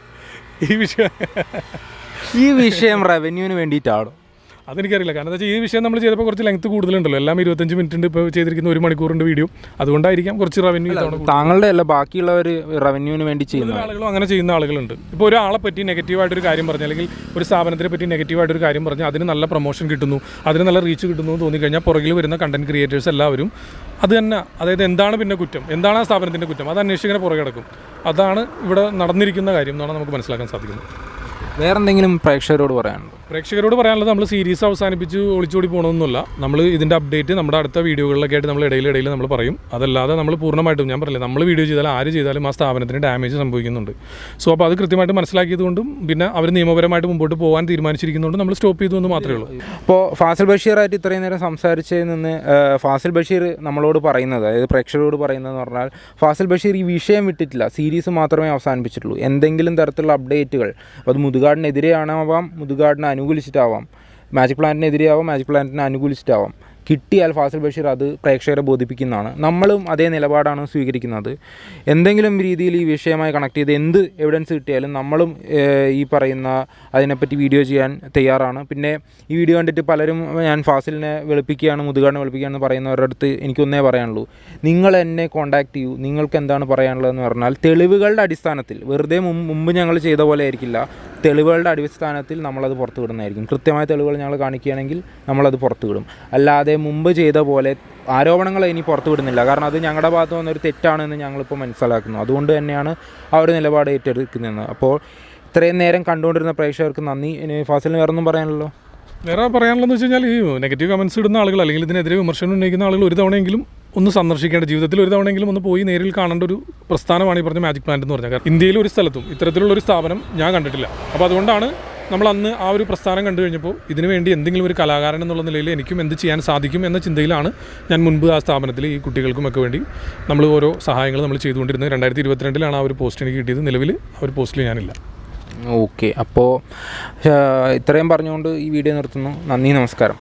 ഈ വിഷയം റവന്യൂവിന് വേണ്ടിയിട്ടാണോ? അതെനിക്കറിയില്ല. കാരണം എന്താ വെച്ചാൽ ഈ വിഷയം നമ്മൾ ചെയ്തപ്പോൾ കുറച്ച് ലെങ്ത് കൂടുതലുണ്ടല്ലോ. എല്ലാം 25 മിനിറ്റ് ഉണ്ട്. ഇപ്പോൾ ചെയ്തിരിക്കുന്ന 1 മണിക്കൂറിൻ്റെ വീഡിയോ. അതുകൊണ്ടായിരിക്കാം കുറച്ച് റവന്യൂ. താങ്കളുടെ അല്ല, ബാക്കിയുള്ളവർ റവന്യൂവിന് വേണ്ടി ചെയ്യുന്ന ആളുകളും അങ്ങനെ ചെയ്യുന്ന ആളുകളുണ്ട്. ഇപ്പോൾ ഒരാളെ പറ്റി നെഗറ്റീവായിട്ടൊരു കാര്യം പറഞ്ഞാൽ, അല്ലെങ്കിൽ ഒരു സ്ഥാപനത്തിനെ പറ്റി നെഗറ്റീവായിട്ടൊരു കാര്യം പറഞ്ഞാൽ അതിന് നല്ല പ്രൊമോഷൻ കിട്ടുന്നു, അതിന് നല്ല റീച്ച് കിട്ടുന്നു എന്ന് തോന്നിക്കഴിഞ്ഞാൽ പുറകിൽ വരുന്ന കണ്ടന്റ് ക്രിയേറ്റേഴ്സ് എല്ലാവരും അത് തന്നെ, അതായത് എന്താണ് പിന്നെ കുറ്റം, എന്താണ് ആ സ്ഥാപനത്തിൻ്റെ കുറ്റം, അത് അന്വേഷിച്ചിങ്ങനെ പുറകെ കിടക്കും. അതാണ് ഇവിടെ നടന്നിരിക്കുന്ന കാര്യം എന്നാണ് നമുക്ക് മനസ്സിലാക്കാൻ സാധിക്കുന്നത്. വേറെ എന്തെങ്കിലും പ്രേക്ഷകരോട് പറയാനുണ്ടോ? പ്രേക്ഷകരോട് പറയാനുള്ളത്, നമ്മൾ സീരീസ് അവസാനിപ്പിച്ച് ഒളിച്ചോടി പോകണമെന്നൊന്നുമില്ല. നമ്മൾ ഇതിൻ്റെ അപ്ഡേറ്റ് നമ്മുടെ അടുത്ത വീഡിയോകളിലൊക്കെ ആയിട്ട് നമ്മൾ ഇടയിൽ നമ്മൾ പറയും. അതല്ലാതെ നമ്മൾ പൂർണ്ണമായിട്ടും, ഞാൻ പറഞ്ഞില്ല, നമ്മൾ വീഡിയോ ചെയ്താലും ആര് ചെയ്താലും ആ സ്ഥാപനത്തിന് ഡാമേജ് സംഭവിക്കുന്നുണ്ട്. സോ അപ്പോൾ അത് കൃത്യമായിട്ട് മനസ്സിലാക്കിയതുകൊണ്ടും പിന്നെ അവർ നിയമപരമായിട്ട് മുമ്പോട്ട് പോകാൻ തീരുമാനിച്ചിരിക്കുന്നതുകൊണ്ട് നമ്മൾ സ്റ്റോപ്പ് ചെയ്തു എന്ന് മാത്രമേ ഉള്ളൂ. ഇപ്പോൾ ഫാസിൽ ബഷീറായിട്ട് ഇത്രയും നേരം സംസാരിച്ചതിൽ നിന്ന് ഫാസിൽ ബഷീർ നമ്മളോട് പറയുന്നത്, അതായത് പ്രേക്ഷകരോട് പറയുന്നതെന്ന് പറഞ്ഞാൽ, ഫാസിൽ ബഷീർ ഈ വിഷയം വിട്ടിട്ടില്ല, സീരീസ് മാത്രമേ അവസാനിപ്പിച്ചിട്ടുള്ളൂ. എന്തെങ്കിലും തരത്തിലുള്ള അപ്ഡേറ്റുകൾ, അപ്പോൾ അത് മുതുകാടിനെതിരെയാണാവാം, മുതുകാടിനെ അനുകൂലിച്ചിട്ടാവാം, മാജിക് പ്ലാന്റിനെതിരെ ആവാം, മാജിക് പ്ലാന്റിനെ അനുകൂലിച്ചിട്ടാവാം, കിട്ടിയാൽ ഫാസിൽ ബഷീർ അത് പ്രേക്ഷകരെ ബോധിപ്പിക്കുന്നതാണ്. നമ്മളും അതേ നിലപാടാണ് സ്വീകരിക്കുന്നത്. എന്തെങ്കിലും രീതിയിൽ ഈ വിഷയമായി കണക്ട് ചെയ്ത് എന്ത് എവിഡൻസ് കിട്ടിയാലും നമ്മളും ഈ പറയുന്ന അതിനെപ്പറ്റി വീഡിയോ ചെയ്യാൻ തയ്യാറാണ്. പിന്നെ ഈ വീഡിയോ കണ്ടിട്ട് പലരും ഞാൻ ഫാസിലിനെ വെളുപ്പിക്കുകയാണ്, മുതുകാടിനെ വെളുപ്പിക്കുകയാണെന്ന് പറയുന്നവരുടെ അടുത്ത് എനിക്കൊന്നേ പറയാനുള്ളൂ, നിങ്ങൾ എന്നെ കോൺടാക്ട് ചെയ്യൂ, നിങ്ങൾക്ക് എന്താണ് പറയാനുള്ളതെന്ന് പറഞ്ഞാൽ തെളിവുകളുടെ അടിസ്ഥാനത്തിൽ, വെറുതെ മുമ്പ് ഞങ്ങൾ ചെയ്ത പോലെ ആയിരിക്കില്ല, തെളിവുകളുടെ അടിസ്ഥാനത്തിൽ നമ്മളത് പുറത്തു വിടുന്നതായിരിക്കും. കൃത്യമായ തെളിവുകൾ ഞങ്ങൾ കാണിക്കുകയാണെങ്കിൽ നമ്മളത് പുറത്തു വിടും. അല്ലാതെ മുമ്പ് ചെയ്ത പോലെ ആരോപണങ്ങൾ ഇനി പുറത്തു വിടുന്നില്ല. കാരണം അത് ഞങ്ങളുടെ ഭാഗത്ത് വന്നൊരു തെറ്റാണെന്ന് ഞങ്ങളിപ്പോൾ മനസ്സിലാക്കുന്നു. അതുകൊണ്ട് തന്നെയാണ് ആ ഒരു നിലപാട് ഏറ്റെടുക്കുന്നത്. അപ്പോൾ ഇത്രയും നേരം കണ്ടുകൊണ്ടിരുന്ന പ്രേക്ഷകർക്ക് നന്ദി. ഇനി ഫാസിലിന് വേറൊന്നും പറയാനുള്ളൂ? വേറെ പറയാനുള്ളതെന്ന് വെച്ച് കഴിഞ്ഞാൽ, ഈ നെഗറ്റീവ് കമൻസ് ഇടുന്ന ആളുകൾ അല്ലെങ്കിൽ ഇതിനെതിരെ വിമർശനം ഉന്നയിക്കുന്ന ആളുകൾ ഒരു തവണയെങ്കിലും ഒന്ന് സന്ദർശിക്കേണ്ട, ജീവിതത്തിൽ ഒരു തവണയെങ്കിലും ഒന്ന് പോയി നേരിൽ കാണേണ്ട ഒരു പ്രസ്ഥാനമാണ് ഈ പറഞ്ഞ മാജിക് പ്ലാന്റ് എന്ന് പറഞ്ഞാൽ. കാരണം ഇന്ത്യയിൽ ഒരു സ്ഥലത്തും ഇത്തരത്തിലുള്ളൊരു സ്ഥാപനം ഞാൻ കണ്ടിട്ടില്ല. അപ്പോൾ അതുകൊണ്ടാണ് നമ്മൾ അന്ന് ആ ഒരു പ്രസ്ഥാനം കണ്ടു കഴിഞ്ഞപ്പോൾ ഇതിനു വേണ്ടി എന്തെങ്കിലും ഒരു കലാകാരൻ എന്നുള്ള നിലയിൽ എനിക്കും എന്ത് ചെയ്യാൻ സാധിക്കും എന്ന ചിന്തയിലാണ് ഞാൻ മുൻപ് ആ സ്ഥാപനത്തിൽ ഈ കുട്ടികൾക്കുമൊക്കെ വേണ്ടി നമ്മൾ ഓരോ സഹായങ്ങൾ നമ്മൾ ചെയ്തുകൊണ്ടിരുന്നത്. 2022 ആ ഒരു പോസ്റ്റ് എനിക്ക് കിട്ടിയത്. നിലവിൽ ആ ഒരു പോസ്റ്റിൽ ഞാനില്ല. ഓക്കെ, അപ്പോൾ ഇത്രയും പറഞ്ഞുകൊണ്ട് ഈ വീഡിയോ നിർത്തുന്നു. നന്ദി, നമസ്കാരം.